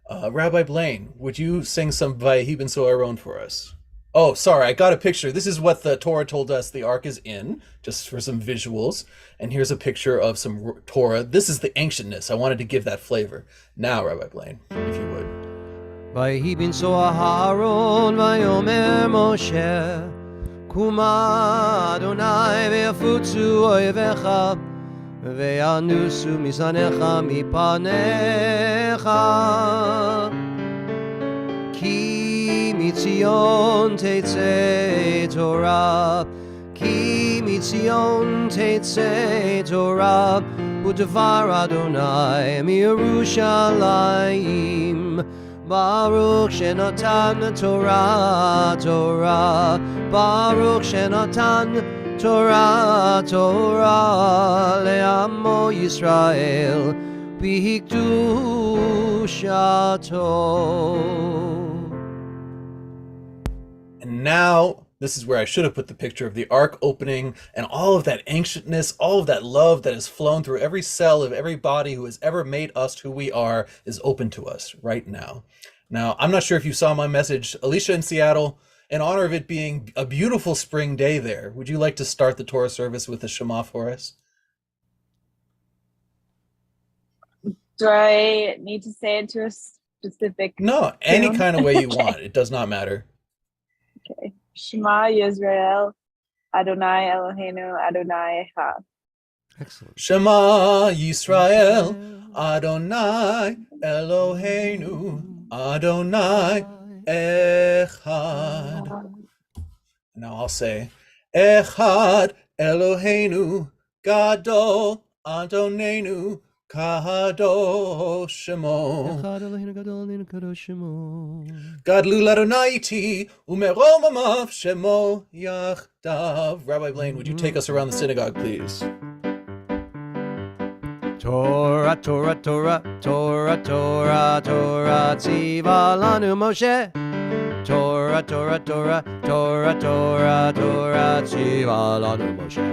Rabbi Blaine, would you sing some Vayehi ben Soharon for us? Oh, sorry, I got a picture. This is what the Torah told us the ark is in, just for some visuals. And here's a picture of some Torah. This is the ancientness. I wanted to give that flavor. Now, Rabbi Blaine, if you would. ויהי בנשוא אהרון ויאמר משה קומה אדוני ויפוצו אויביך וינוסו משנאיך מפניך כי מציון תצא תורה כי מציון תצא תורה ודבר אדוני מירושלים Baruch Shenatan Torah, Torah. Baruch Shenatan Torah, Torah. Le'amo Yisrael b'hikdushato. And now, this is where I should have put the picture of the ark opening and all of that ancientness, all of that love that has flown through every cell of every body who has ever made us who we are is open to us right now. Now, I'm not sure if you saw my message, Alicia in Seattle, in honor of it being a beautiful spring day there, would you like to start the Torah service with a Shema for us? Do I need to say it to a specific No, any tune? kind of way you Okay. want. It does not matter. Okay. Shema Yisrael, Adonai Eloheinu, Adonai Echad. Excellent. Shema Yisrael, Adonai Eloheinu, Adonai Echad. Now I'll say, Echad Eloheinu, Gadol Adonenu, Kadosh Shemo. Echad Eloheinu gadol Eloheinu kadosh shemo. Gadlu Adonai iti, umerom amav Shemo Yachdav. Rabbi Blaine, would you take us around the synagogue, please? Torah, Torah, Torah, Torah, Torah, Torah, tziva lanu Moshe. Torah, Torah, Torah, Torah, Torah, Torah, tziva lanu Moshe.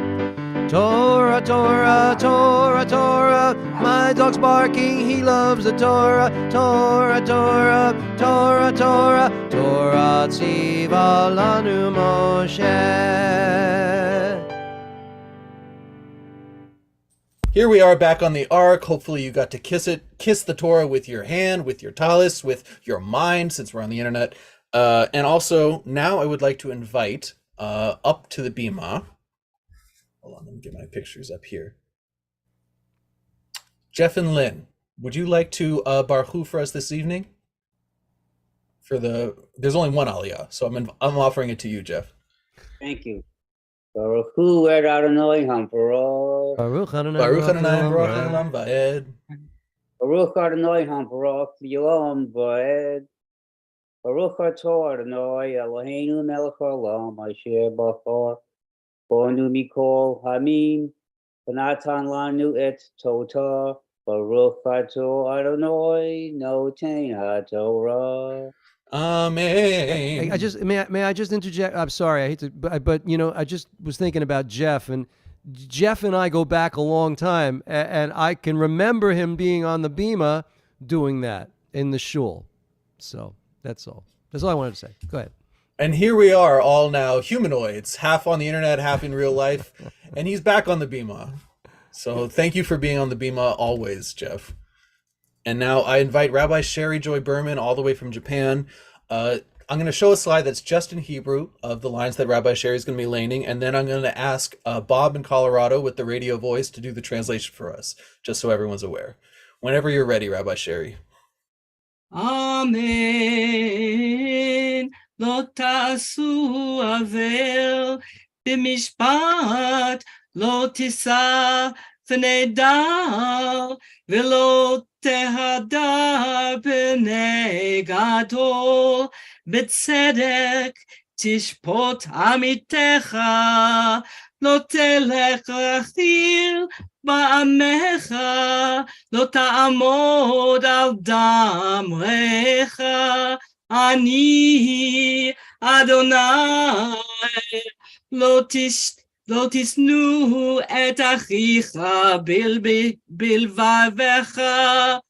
Torah, Torah, Torah, Torah, my dog's barking, he loves the Torah. Torah, Torah, Torah, Torah, Torah tziva lanu Moshe. Here we are back on the Ark. Hopefully you got to kiss the Torah with your hand, with your talis, with your mind, since we're on the internet. And also, now I would like to invite up to the bima. Hold on, let me get my pictures up here. Jeff and Lynn, would you like to barchu for us this evening? There's only one aliyah, so I'm offering it to you, Jeff. Thank you. Baruch Hu et Adonai Hamparach. Baruch Adonai Baruch Adonai Baruch Baruch Olam Vaed. Baruch Adonai Hamparach V'Olam Vaed. Baruch Atah Adonai Eloheinu Melech Haolam Asher Bachar Bonu Mikol Hamim V'Natan Lanu Et Torah Baruch Atah Adonai Noten HaTorah. Amen. I just may I just interject? I'm sorry, I hate to, but you know, I just was thinking about Jeff, and Jeff and I go back a long time, and I can remember him being on the bima doing that in the shul. So that's all. That's all I wanted to say. Go ahead. And here we are, all now humanoids, half on the internet, half in real life, and he's back on the bima. So thank you for being on the bima always, Jeff. And now I invite Rabbi Sherry Joy Berman all the way from Japan. I'm going to show a slide that's just in Hebrew of the lines that Rabbi Sherry is going to be laning, and then I'm going to ask Bob in Colorado with the radio voice to do the translation for us, just so everyone's aware. Whenever you're ready, Rabbi Sherry. Amen. Lo ta'asu avel b'mishpat lo tisa v'nedar v'lo tehadar b'nei gadol b'tzedek tishpot amitecha lo telech rachil ba'amecha lo ta'amod al damrecha ani Adonai lo tisnu et achicha bilvavecha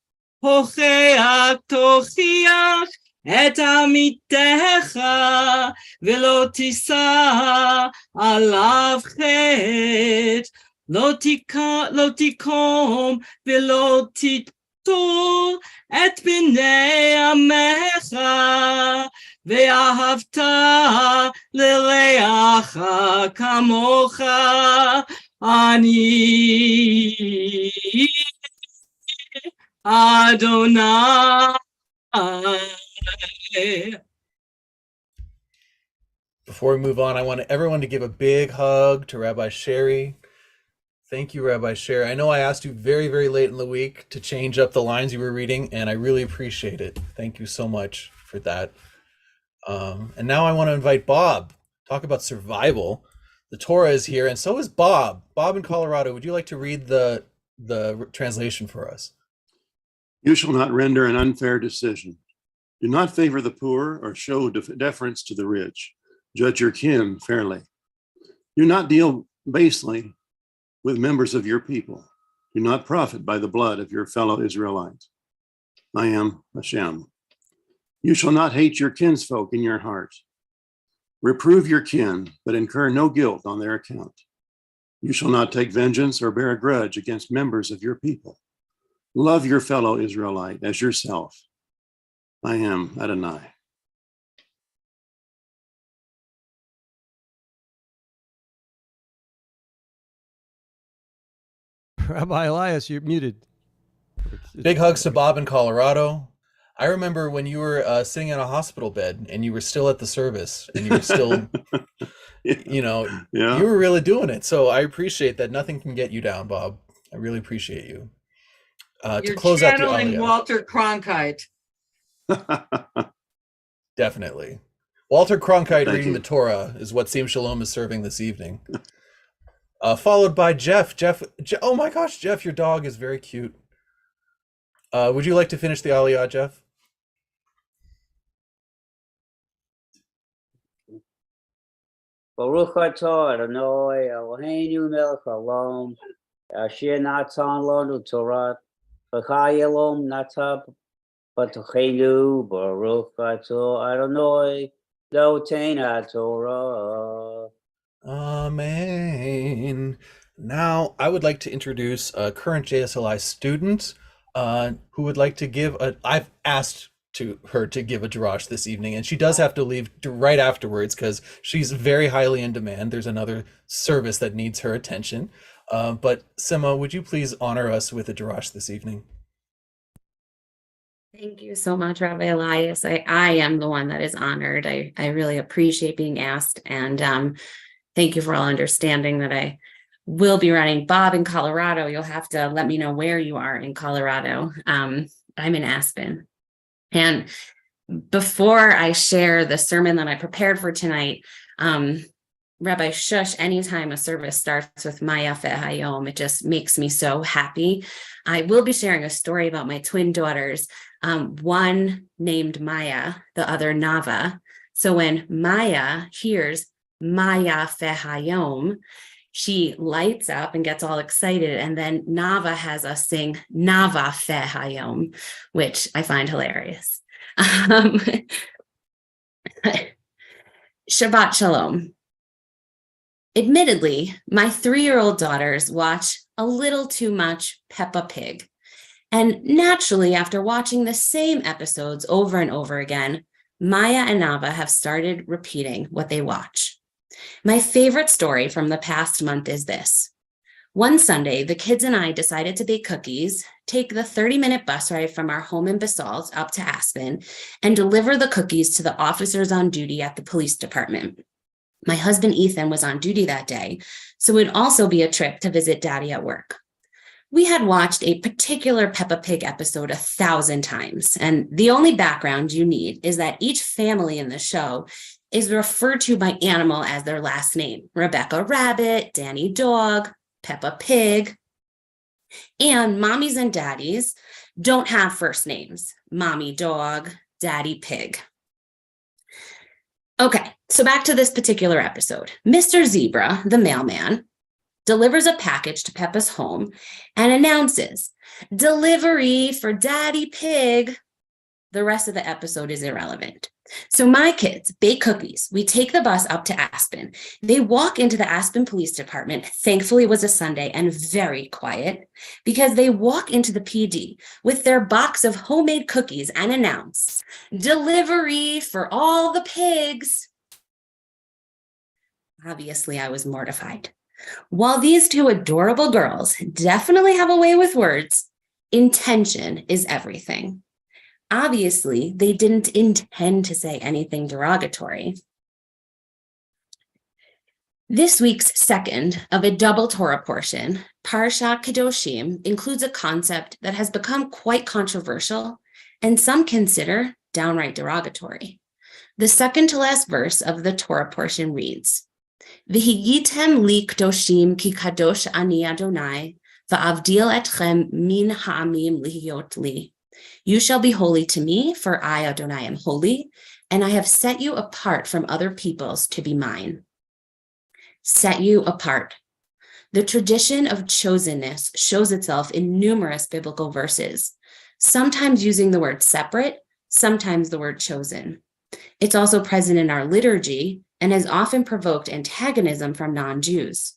hocheach tochiach et amitecha velo tisa alav chet lo tikom velo titol et bnei amecha ואהבת לרעך כמוך אני אדוני. Before we move on, I want everyone to give a big hug to Rabbi Sherry. Thank you, Rabbi Sherry. I know I asked you very, very late in the week to change up the lines you were reading, and I really appreciate it. Thank you so much for that. And now I want to invite Bob. Talk about survival. The Torah is here, and so is Bob. Bob in Colorado, would you like to read the translation for us? You shall not render an unfair decision. Do not favor the poor or show deference to the rich. Judge your kin fairly. Do not deal basely with members of your people. Do not profit by the blood of your fellow Israelites. I am Hashem. You shall not hate your kinsfolk in your heart. Reprove your kin, but incur no guilt on their account. You shall not take vengeance or bear a grudge against members of your people. Love your fellow Israelite as yourself. I am Adonai. Rabbi Elias, you're muted. Big hugs to Bob in Colorado. I remember when you were sitting in a hospital bed and you were still at the service and you were still, you were really doing it. So I appreciate that. Nothing can get you down, Bob. I really appreciate you. You're to close out the channeling audio. Walter Cronkite. Definitely. Walter Cronkite Thank reading you. the Torah is what Seem Shalom is serving this evening. Followed by Jeff. Oh my gosh, Jeff, your dog is very cute. Would you like to finish the Aliyah, Jeff? Baruch atah Adonai Eloheinu melech haolam asher natan lanu Torah v'chayelom natan Batochenu Baruch Ato Adonai Lotein Torah. Amen. Now, I would like to introduce a current JSLI student who would like to give I've asked her to give a drash this evening, and she does have to leave right afterwards because she's very highly in demand. There's another service that needs her attention. But Sima, would you please honor us with a drash this evening? Thank you so much, Rabbi Elias. I am the one that is honored. I really appreciate being asked. And thank you for all understanding that I will be running. Bob in Colorado, you'll have to let me know where you are in Colorado. I'm in Aspen. And before I share the sermon that I prepared for tonight, Rabbi Shush, anytime a service starts with Maya Hayom, it just makes me so happy. I will be sharing a story about my twin daughters, one named Maya, the other Nava. So when Maya hears Maya Hayom, she lights up and gets all excited. And then Nava has us sing Nava Hayom, which I find hilarious. Shabbat Shalom. Admittedly, my 3-year-old daughters watch a little too much Peppa Pig. And naturally, after watching the same episodes over and over again, Maya and Nava have started repeating what they watch. My favorite story from the past month is this. One Sunday, the kids and I decided to bake cookies, take the 30-minute bus ride from our home in Basalt up to Aspen, and deliver the cookies to the officers on duty at the police department. My husband, Ethan, was on duty that day, so it would also be a trip to visit Daddy at work. We had watched a particular Peppa Pig episode 1,000 times, and the only background you need is that each family in the show is referred to by animal as their last name. Rebecca Rabbit, Danny Dog, Peppa Pig. And mommies and daddies don't have first names. Mommy Dog, Daddy Pig. Okay, so back to this particular episode. Mr. Zebra, the mailman, delivers a package to Peppa's home and announces, "Delivery for Daddy Pig." The rest of the episode is irrelevant. So my kids bake cookies. We take the bus up to Aspen. They walk into the Aspen Police Department. Thankfully, it was a Sunday and very quiet because they walk into the PD with their box of homemade cookies and announce, "Delivery for all the pigs." Obviously, I was mortified. While these two adorable girls definitely have a way with words, intention is everything. Obviously, they didn't intend to say anything derogatory. This week's second of a double Torah portion, Parshat Kedoshim, includes a concept that has become quite controversial and some consider downright derogatory. The second to last verse of the Torah portion reads, "V'hiyitem li kdoshim ki kadosh ani Adonai, va'avdil etchem min ha'amim lihiyot li." You shall be holy to me, for I, Adonai, am holy, and I have set you apart from other peoples to be mine. Set you apart. The tradition of chosenness shows itself in numerous biblical verses, sometimes using the word separate, sometimes the word chosen. It's also present in our liturgy and has often provoked antagonism from non-Jews.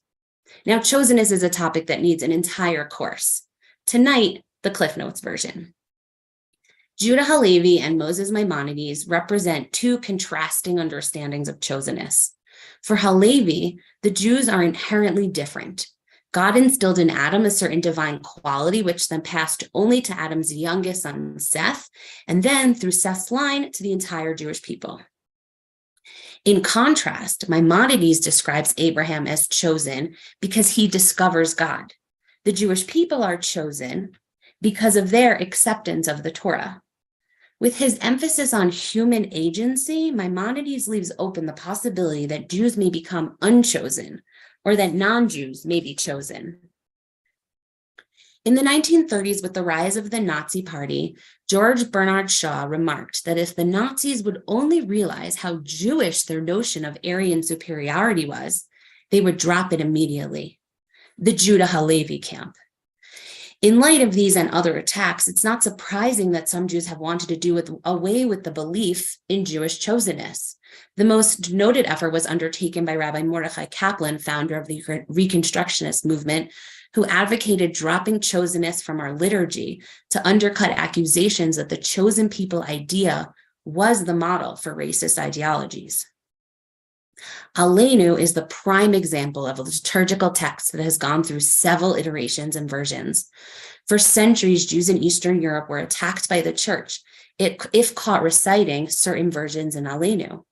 Now, chosenness is a topic that needs an entire course. Tonight, the Cliff Notes version. Judah Halevi and Moses Maimonides represent two contrasting understandings of chosenness. For Halevi, the Jews are inherently different. God instilled in Adam a certain divine quality, which then passed only to Adam's youngest son, Seth, and then through Seth's line to the entire Jewish people. In contrast, Maimonides describes Abraham as chosen because he discovers God. The Jewish people are chosen because of their acceptance of the Torah. With his emphasis on human agency, Maimonides leaves open the possibility that Jews may become unchosen or that non-Jews may be chosen. In the 1930s, with the rise of the Nazi Party, George Bernard Shaw remarked that if the Nazis would only realize how Jewish their notion of Aryan superiority was, they would drop it immediately. The Judah Halevi camp. In light of these and other attacks, it's not surprising that some Jews have wanted to do away with the belief in Jewish chosenness. The most noted effort was undertaken by Rabbi Mordechai Kaplan, founder of the Reconstructionist movement, who advocated dropping chosenness from our liturgy to undercut accusations that the chosen people idea was the model for racist ideologies. Aleinu is the prime example of a liturgical text that has gone through several iterations and versions. For centuries, Jews in Eastern Europe were attacked by the church if caught reciting certain versions in Aleinu.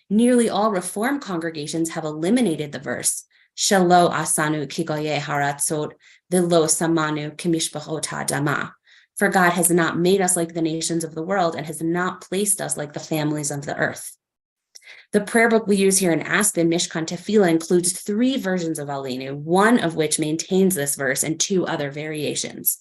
Nearly all Reform congregations have eliminated the verse, Shelo asanu kigoye haratzot v'lo samanu kimishpachot ha'adama. For God has not made us like the nations of the world and has not placed us like the families of the earth. The prayer book we use here in Aspen, Mishkan Tefillah, includes 3 versions of Aleinu, one of which maintains this verse and 2 other variations.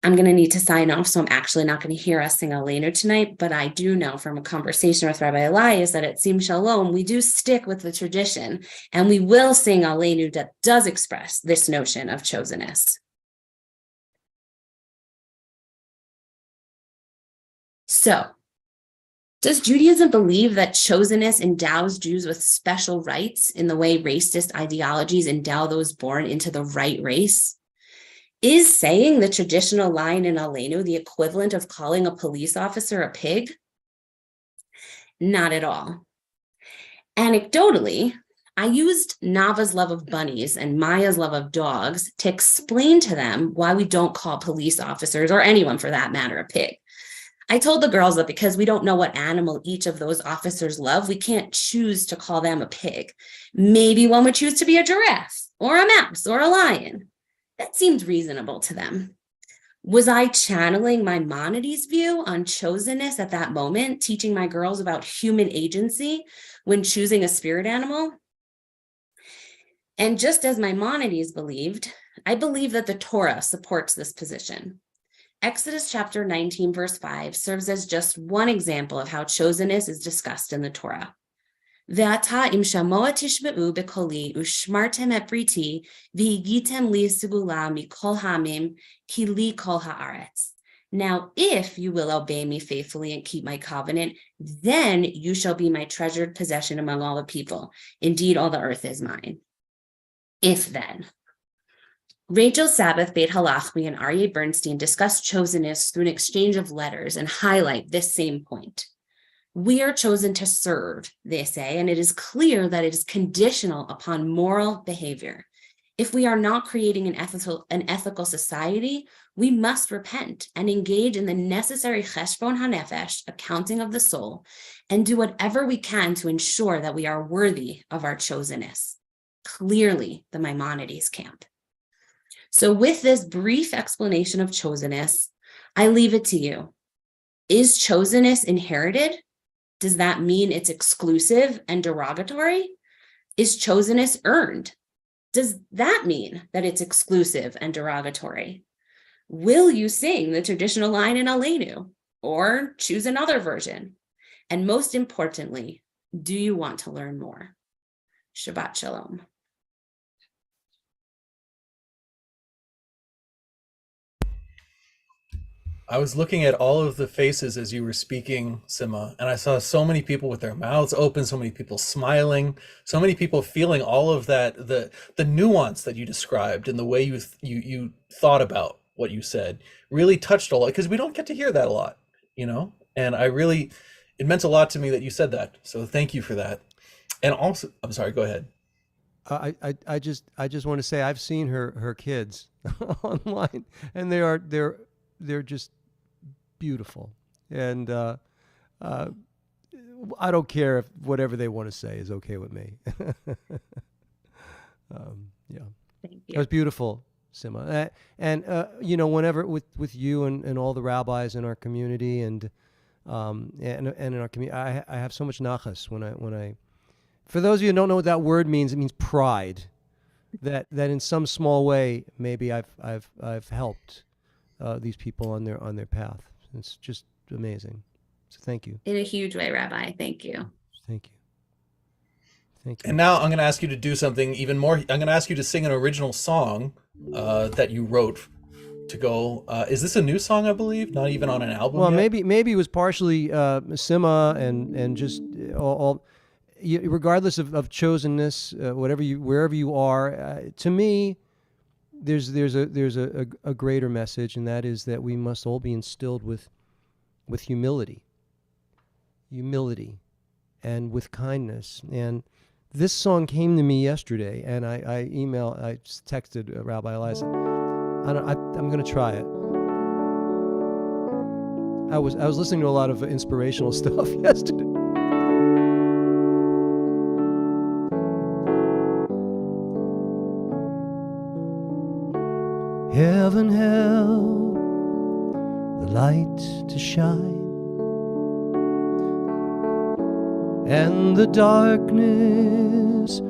I'm going to need to sign off, so I'm actually not going to hear us sing Aleinu tonight, but I do know from a conversation with Rabbi Elias that at Sim Shalom, we do stick with the tradition, and we will sing Aleinu that does express this notion of chosenness. So, does Judaism believe that chosenness endows Jews with special rights in the way racist ideologies endow those born into the right race? Is saying the traditional line in Aleinu the equivalent of calling a police officer a pig? Not at all. Anecdotally, I used Nava's love of bunnies and Maya's love of dogs to explain to them why we don't call police officers, or anyone for that matter, a pig. I told the girls that because we don't know what animal each of those officers love, we can't choose to call them a pig. Maybe one would choose to be a giraffe or a mouse or a lion. That seemed reasonable to them. Was I channeling Maimonides' view on chosenness at that moment, teaching my girls about human agency when choosing a spirit animal? And just as Maimonides believed, I believe that the Torah supports this position. Exodus chapter 19, verse 5 serves as just one example of how chosenness is discussed in the Torah. Ve'ata im shamoa tishme'u bekoli ushmartem et briti v'higitem li sigula mikol ha'amim ki li kol ha'aretz. Now, if you will obey me faithfully and keep my covenant, then you shall be my treasured possession among all the people. Indeed, all the earth is mine. If then. Rachel Sabbath, Beit Halachmi, and Aryeh Bernstein discuss chosenness through an exchange of letters and highlight this same point. We are chosen to serve, they say, and it is clear that it is conditional upon moral behavior. If we are not creating an ethical society, we must repent and engage in the necessary cheshbon hanefesh, accounting of the soul, and do whatever we can to ensure that we are worthy of our chosenness. Clearly, the Maimonides camp. So with this brief explanation of chosenness, I leave it to you. Is chosenness inherited? Does that mean it's exclusive and derogatory? Is chosenness earned? Does that mean that it's exclusive and derogatory? Will you sing the traditional line in Aleinu or choose another version? And most importantly, do you want to learn more? Shabbat Shalom. I was looking at all of the faces as you were speaking, Sima, and I saw so many people with their mouths open, so many people smiling, so many people feeling all of that, the nuance that you described and the way you thought about what you said really touched a lot, because we don't get to hear that a lot, you know? And it meant a lot to me that you said that. So thank you for that. And also, I'm sorry, go ahead. I just want to say I've seen her kids online, and they're just beautiful, and I don't care if whatever they want to say is okay with me. Yeah, thank you. It was beautiful, Sima, and whenever with you and all the rabbis in our community and in our community, I have so much nachas when I. For those of you who don't know what that word means, it means pride. That in some small way, maybe I've helped these people on their path. It's just amazing. So thank you. In a huge way, Rabbi. Thank you. Thank you. Thank you. And now I'm going to ask you to do something even more. I'm going to ask you to sing an original song that you wrote to go. Is this a new song? I believe not even on an album. Well, yet? maybe it was partially Sima and just all regardless of chosenness, wherever you are. To me, there's a greater message, and that is that we must all be instilled with humility, and with kindness. And this song came to me yesterday, and I texted Rabbi Eliza. I'm going to try it. I was listening to a lot of inspirational stuff yesterday. Heaven help the light to shine, and the darkness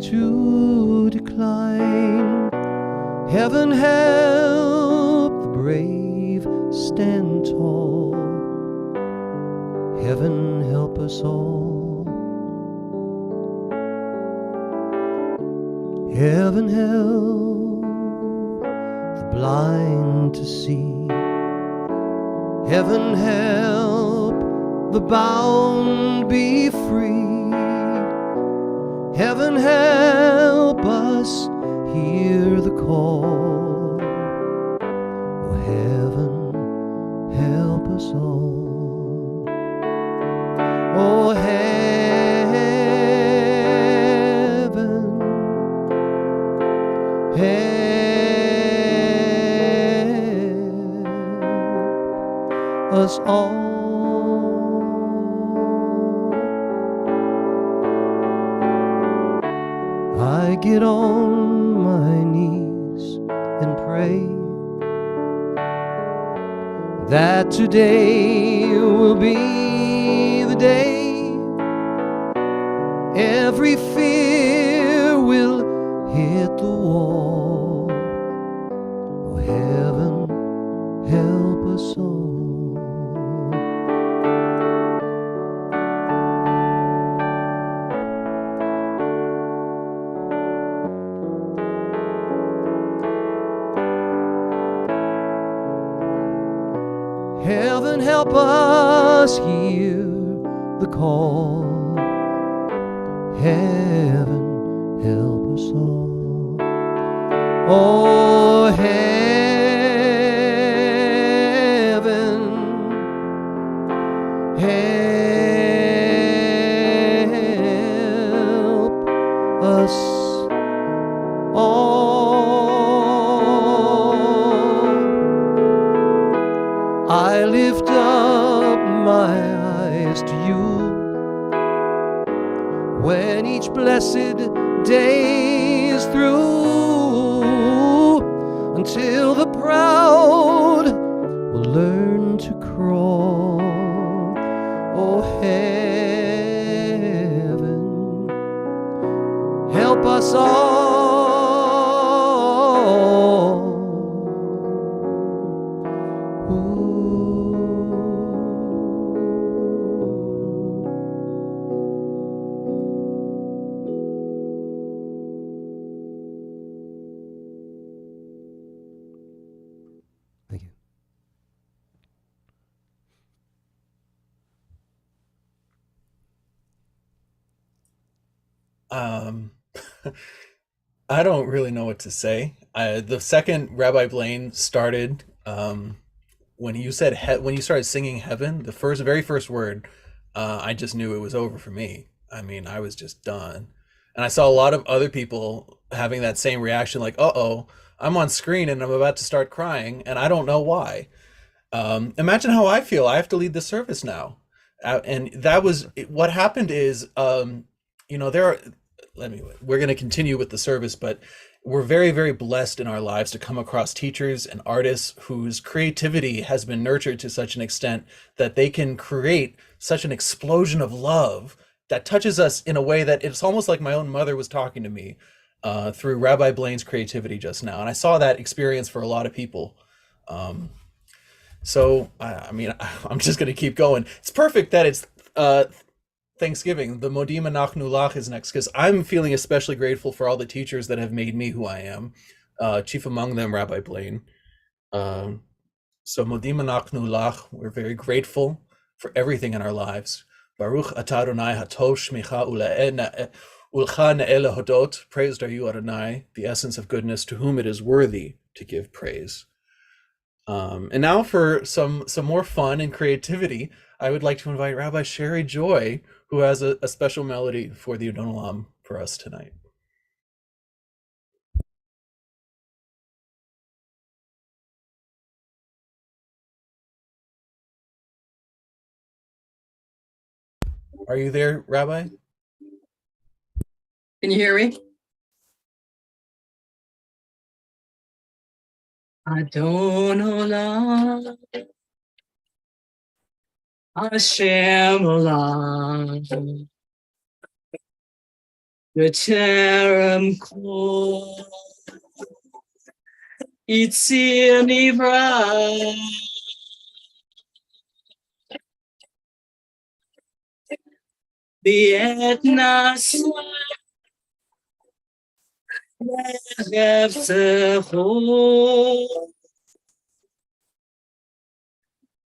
to decline. Heaven help the brave stand tall. Heaven help us all. Heaven help the blind to see. Heaven help the bound be free. Heaven help us hear the call. Oh, heaven help us all. Oh, heaven help us all. I get on my knees and pray that today will be the day every fear will hit the wall. Oh, heaven help us all. Heaven help us hear the call. Heaven help us all. Oh, heaven help us all. I lift up my eyes to you when each blessed day is through, until the proud will learn to crawl. Oh, heaven help us all. Thank you. I don't really know what to say. The second Rabbi Blaine started, when you started singing heaven, the very first word, I just knew it was over for me. I mean, I was just done. And I saw a lot of other people having that same reaction, like, uh-oh, I'm on screen and I'm about to start crying, and I don't know why. Imagine how I feel. I have to lead the service now. And that was what happened is, we're going to continue with the service, but we're very, very blessed in our lives to come across teachers and artists whose creativity has been nurtured to such an extent that they can create such an explosion of love that touches us in a way that it's almost like my own mother was talking to me through Rabbi Blaine's creativity just now. And I saw that experience for a lot of people. So, I'm just going to keep going. It's perfect that it's Thanksgiving. The Modim Anachnu Lach is next, because I'm feeling especially grateful for all the teachers that have made me who I am. chief among them, Rabbi Blaine. So modim anachnu lach, we're very grateful for everything in our lives. Baruch atah Adonai hatov shmicha ulcha ne'el hodot. Praised are you, Adonai, the essence of goodness, to whom it is worthy to give praise. And now for some more fun and creativity, I would like to invite Rabbi Sherry Joy, who has a special melody for the Adon Olam for us tonight. Are you there, Rabbi? Can you hear me? Adon Olam, Hashem Olam, B'terem kol, Yitzir Nivra, B'et Nasra, B'Hefzecho,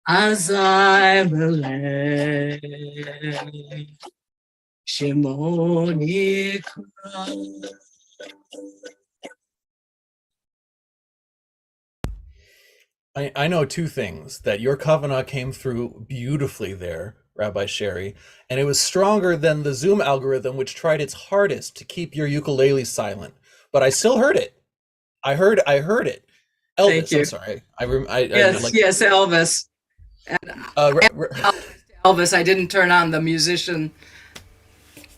Azai Melech, Shemon Yikra. I know two things, that your kavanah came through beautifully there, Rabbi Sherry, and it was stronger than the Zoom algorithm, which tried its hardest to keep your ukulele silent. But I still heard it. I heard it. Elvis, Thank you. I'm sorry. Yes, Elvis. Elvis, I didn't turn on the musician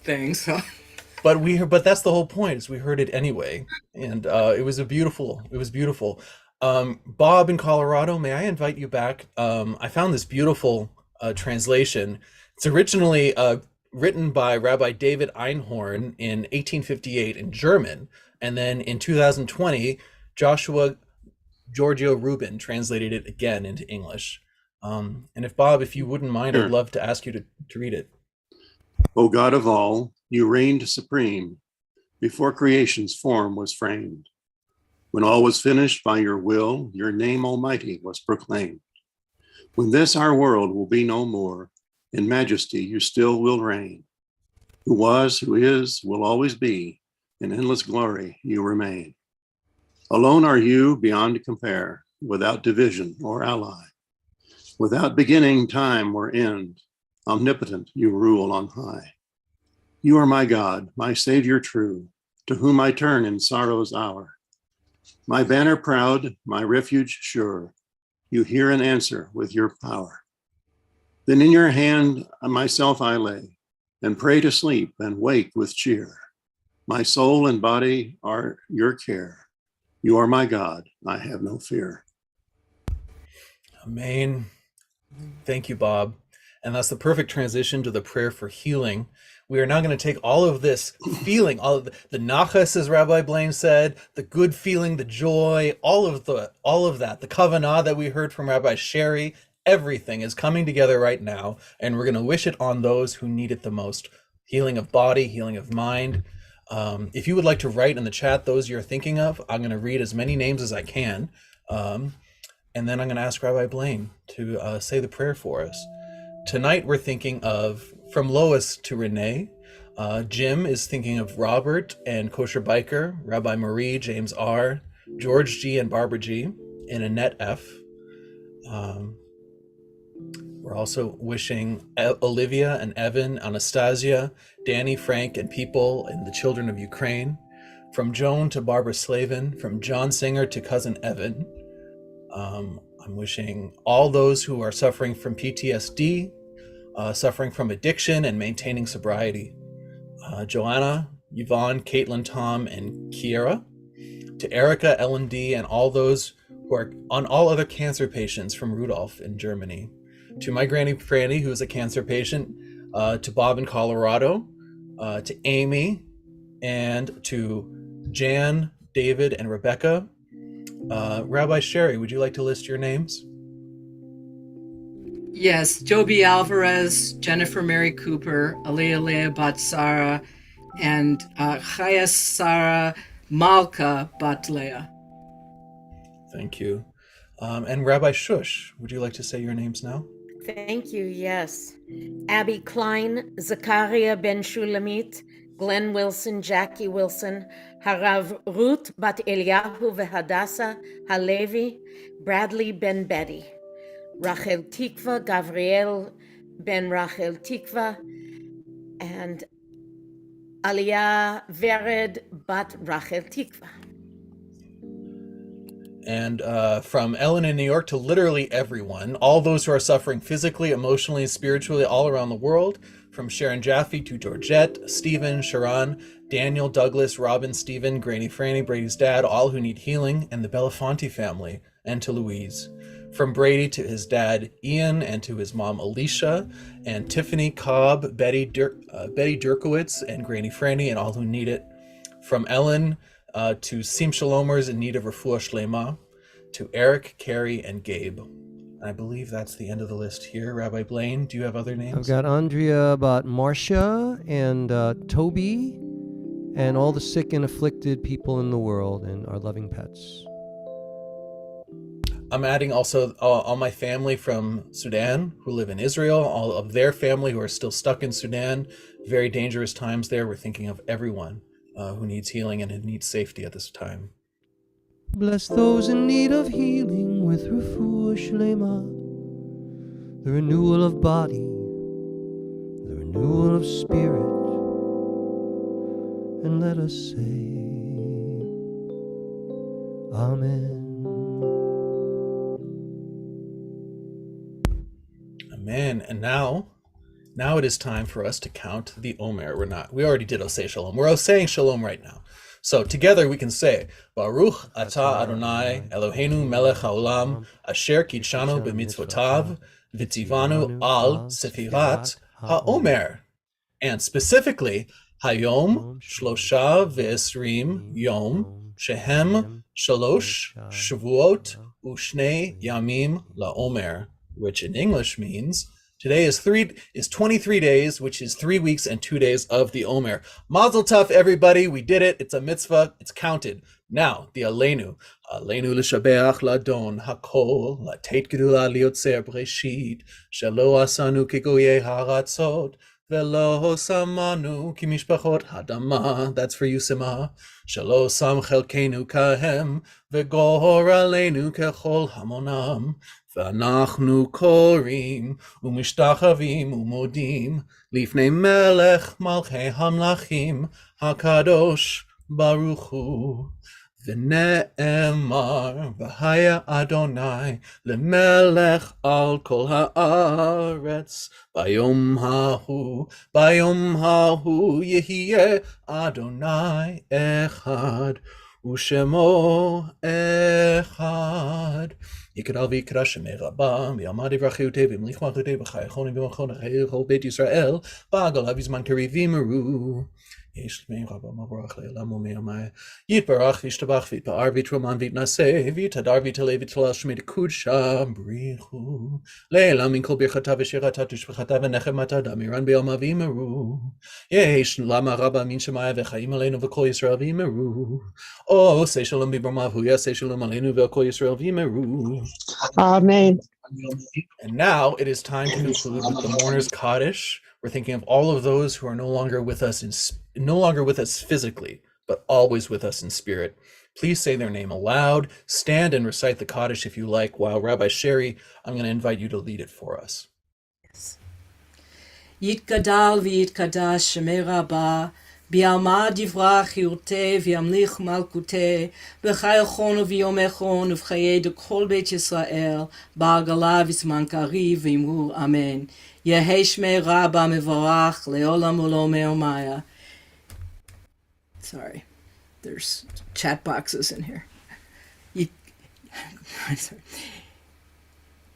thing, so. But that's the whole point, is we heard it anyway, and it was beautiful. Bob in Colorado, may I invite you back? I found this beautiful translation. It's originally written by Rabbi David Einhorn in 1858 in German, and then in 2020, Joshua Giorgio Rubin translated it again into English. And if you wouldn't mind, Sure. I'd love to ask you to read it. O God of all, you reigned supreme before creation's form was framed. When all was finished by your will, your name almighty was proclaimed. When this our world will be no more, in majesty you still will reign. Who was, who is, will always be, in endless glory you remain. Alone are you beyond compare, without division or ally. Without beginning, time, or end, omnipotent you rule on high. You are my God, my Savior true, to whom I turn in sorrow's hour. My banner proud, my refuge sure, you hear and answer with your power. Then in your hand myself I lay, and pray to sleep and wake with cheer. My soul and body are your care. You are my God, I have no fear. Amen. Thank you, Bob. And that's the perfect transition to the prayer for healing. We are now going to take all of this feeling, all of the nachas, as Rabbi Blaine said, the good feeling, the joy, all of that, the kavanah that we heard from Rabbi Sherry, everything is coming together right now, and we're going to wish it on those who need it the most. Healing of body, healing of mind. If you would like to write in the chat those you're thinking of, I'm going to read as many names as I can. And then I'm going to ask Rabbi Blaine to say the prayer for us. Tonight we're thinking of, from Lois to Renee. Jim is thinking of Robert and Kosher Biker, Rabbi Marie, James R., George G. and Barbara G., and Annette F. We're also wishing Olivia and Evan, Anastasia, Danny, Frank, and people and the children of Ukraine. From Joan to Barbara Slavin, from John Singer to cousin Evan. I'm wishing all those who are suffering from PTSD, suffering from addiction and maintaining sobriety. Joanna, Yvonne, Caitlin, Tom, and Kiera. To Erica, Ellen D, and all those who are on all other cancer patients from Rudolph in Germany. To my Granny Franny, who is a cancer patient. To Bob in Colorado. To Amy, and to Jan, David, and Rebecca. Rabbi Sherry, would you like to list your names? Yes, Joby Alvarez, Jennifer Mary Cooper, Aliyah Leah Bat Sarah, and Chaya Sarah Malka Bat Leah. Thank you. And Rabbi Shush, would you like to say your names now? Thank you, yes. Abby Klein, Zakaria Ben Shulamit, Glenn Wilson, Jackie Wilson, Harav Ruth Bat Eliyahu Vehadasa Halevi, Bradley Ben Betty, Rachel Tikva, Gavriel Ben Rachel Tikva, and Aliyah Vered Bat Rachel Tikva. And from Ellen in New York to literally everyone, all those who are suffering physically, emotionally, and spiritually all around the world, from Sharon Jaffe to Georgette, Stephen, Sharon, Daniel, Douglas, Robin, Stephen, Granny Franny, Brady's dad, all who need healing, and the Belafonte family, and to Louise. From Brady to his dad, Ian, and to his mom, Alicia, and Tiffany, Cobb, Betty Dirkowitz, and Granny Franny, and all who need it. From Ellen to Sim Shalomers in need of refuah shlema, to Eric, Carrie, and Gabe. I believe that's the end of the list here. Rabbi Blaine, do you have other names? I've got Andrea Bat Marcia and Toby and all the sick and afflicted people in the world and our loving pets. I'm adding also all my family from Sudan who live in Israel, all of their family who are still stuck in Sudan. Very dangerous times there. We're thinking of everyone who needs healing and who needs safety at this time. Bless those in need of healing with refuah shlema, the renewal of body, the renewal of spirit, and let us say, Amen. Amen. And now it is time for us to count the Omer. We already did Osei Shalom. We're saying Shalom right now. So together we can say, Baruch Atah Adonai Eloheinu Melech HaOlam Asher Kitshanu B'mitzvotav V'tzivanu Al Sefirat HaOmer. And specifically, Hayom Shlosha V'esrim Yom Shehem Shalosh Shavuot Ushnei Yamim LaOmer, which in English means today is 23 days, which is 3 weeks and 2 days of the Omer. Mazel tov, everybody. We did it. It's a mitzvah. It's counted. Now, the Aleinu. Aleinu l'shabeach ladon hakol, latet gedula liotzer breshit, shelo asanu kigoye haratzot, velo samanu ki mishpachot hadama. That's for you, Sima. Shelo sam chelkenu kahem, vegor aleinu kechol hamonam. ואנחנו קוראים ומשתחווים ומודים לפני מלך מלכי המלכים הקדוש ברוך הוא. ונאמר והיה אדוני למלך על כל הארץ ביום ההוא יהיה אדוני אחד ושמו אחד. יקרא ויקרא שמי רבה, ויעמד יברכיותי וימליך מלכותי בחייכון ובמכון החיי כל בית ישראל, בעגלה בזמן קריב וימרו. יש שמי רבה מבורך לעולם ומימי. יתברך וישתבח ויתפאר ויתרומן ויתנשא, ויתהדר ויתעלה ויתהלל שמי דקודשה בריחו. לעילם מן כל ברכתה ושירתה תשבחתה ונחמתה דמירן ביומה וימרו. יש למה רבה מן שמיה וחיים עלינו וכל ישראל וימרו. Oh, say shalom b'bramav, say shalom aleinu ve'kol Yisrael v'yimeru. Amen. And now it is time to conclude with the mourner's Kaddish. We're thinking of all of those who are no longer with us physically, but always with us in spirit. Please say their name aloud. Stand and recite the Kaddish if you like. While Rabbi Sherry, I'm going to invite you to lead it for us. Yes. Yitgadal v'yitkadash shemei rabah. ביעמד יברח יורתה וימליך מלכותה, בחייכון וביומכון ובחיי כל בית ישראל, בעגלה וזמן קריב ואמרו אמן. יהי שמי רבה מבורך לעולם ולעולמי עולמיה. Sorry, there's chat boxes in here.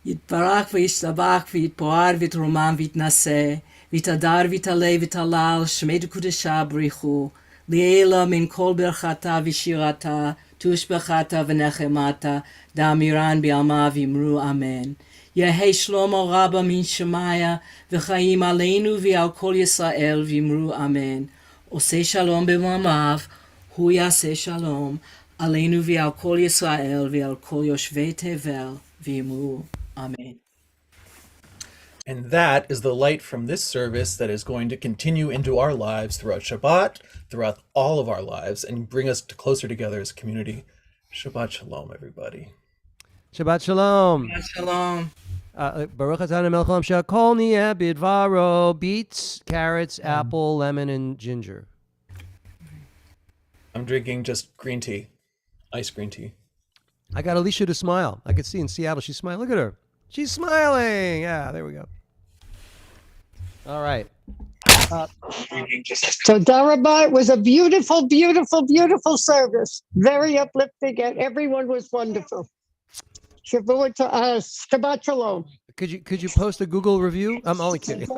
יתברך וישתבח ויתפאר ויתרומם ויתנשא. ויתהדר ויתעלה ויתהלל שמי דקודשה בריחו, לעילה מן כל ברכתה ושירתה, תושבחתה ונחמתה, דאמירן ביעמה ואמרו אמן. יהי שלמה רבה מן שמיה, וחיים עלינו ועל כל ישראל ואמרו אמן. עושה שלום במעמיו, הוא יעשה שלום. עלינו ועל כל ישראל ועל כל יושבי תבל ואמרו אמן. And that is the light from this service that is going to continue into our lives throughout Shabbat, throughout all of our lives, and bring us closer together as a community. Shabbat Shalom, everybody. Shabbat Shalom. Shabbat Shalom. Baruch atah Melech Haolam she'akol niyeh bidvaro. Beets, carrots, apple, lemon, and ginger. I'm drinking just green tea, iced green tea. I got Alicia to smile. I could see in Seattle she's smiling. Look at her. She's smiling. Yeah, there we go. All right. So Darabah, it was a beautiful, beautiful, beautiful service. Very uplifting, and everyone was wonderful. Shabbat Shalom. Could you post a Google review? I'm only kidding.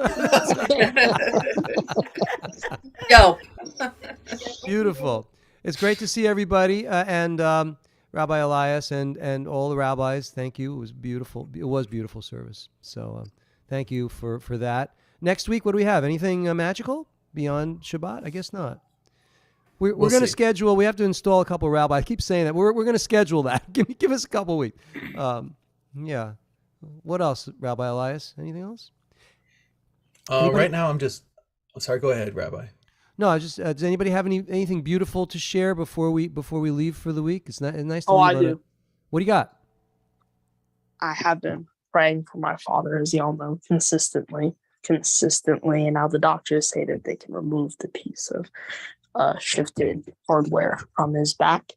Yo. Beautiful. It's great to see everybody and Rabbi Elias and all the rabbis. Thank you. It was beautiful. It was beautiful service. So thank you for that. Next week, what do we have? Anything magical beyond Shabbat? I guess not. We're going to schedule. We have to install a couple of rabbis. I keep saying that. We're going to schedule that. Give us a couple of weeks. Yeah. What else, Rabbi Elias? Anything else? Right now, I'm just. Sorry. Go ahead, Rabbi. No, I just. Does anybody have anything beautiful to share before we leave for the week? It's nice to. Oh, leave I do. What do you got? I have been praying for my father, as y'all know, consistently, and now the doctors say that they can remove the piece of shifted hardware from his back,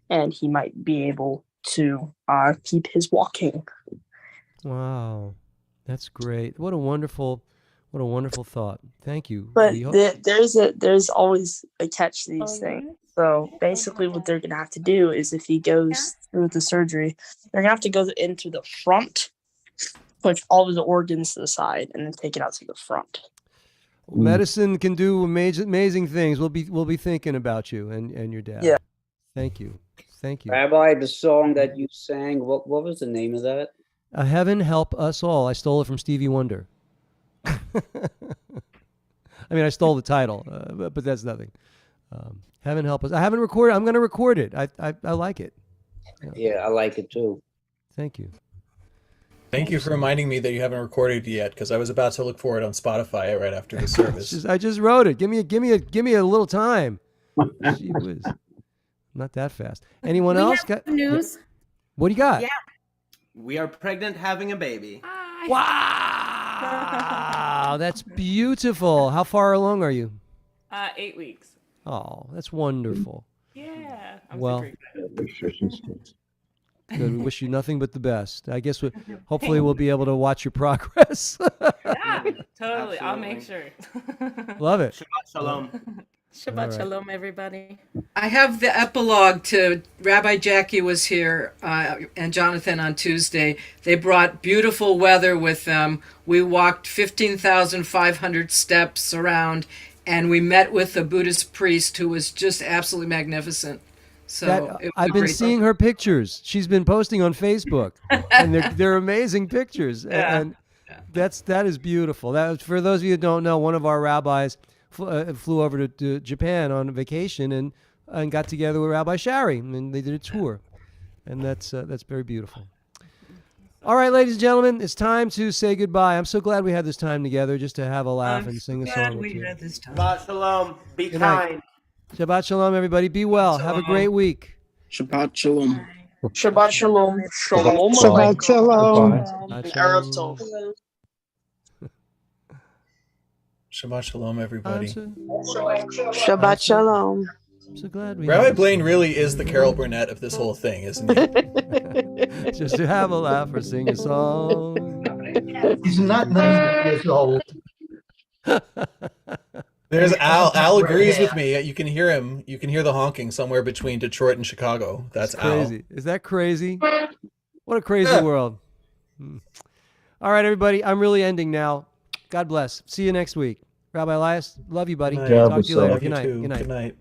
and he might be able to keep his walking. Wow, that's great. What a wonderful thought. Thank you. But there's always a catch to these things. So basically what they're going to have to do is, if he goes through the surgery, they're going to have to go into the front, push all of his organs to the side, and then take it out to the front. Medicine can do amazing things. We'll be thinking about you and your dad. Yeah. Thank you. Rabbi, the song that you sang, what was the name of that? Heaven Help Us All. I stole it from Stevie Wonder. I mean, I stole the title, but that's nothing. Heaven Help Us. I haven't recorded. I'm going to record it. I like it. Yeah, I like it too. Thank you. Thank you for reminding me that you haven't recorded yet, because I was about to look for it on Spotify right after the service. I just wrote it. Give me a little time. Gee whiz. Not that fast. Anyone else got news? What do you got? Yeah. We are pregnant, having a baby. Wow, that's beautiful. How far along are you? 8 weeks. Oh, that's wonderful. Yeah. I'm super excited. Good. We wish you nothing but the best. I guess hopefully we'll be able to watch your progress. Yeah, totally. I'll make sure. Love it. Shabbat Shalom. Shabbat Shalom, everybody. I have the epilogue to Rabbi Jackie was here and Jonathan on Tuesday. They brought beautiful weather with them. We walked 15,500 steps around, and we met with a Buddhist priest who was just absolutely magnificent. So I've been seeing her pictures. She's been posting on Facebook, and they're amazing pictures. Yeah. And that is beautiful. That, for those of you who don't know, one of our rabbis flew over to Japan on vacation and got together with Rabbi Shari, and they did a tour, and that's very beautiful. All right, ladies and gentlemen, it's time to say goodbye. I'm so glad we had this time together just to have a laugh and sing a song or two. Shabbat Shalom. Be Good kind. night. Shabbat Shalom, everybody. Be well. Have a great week. Shabbat Shalom. Shabbat Shalom. Shalom. Shabbat Shalom. Erev Tov. Shabbat Shalom, everybody. Shabbat Shalom. I'm so glad we Rabbi Blaine really is the Carol Burnett of this whole thing, isn't he? just to have a laugh or sing a song. He's not 90 years old. There's Al. Al agrees with me. You can hear him. You can hear the honking somewhere between Detroit and Chicago. That's crazy. Al. Is that crazy? What a crazy world. All right, everybody. I'm really ending now. God bless. See you next week. Rabbi Elias, love you, buddy. Good Talk night. to you later. Love you Good night. too. Good night. Good night.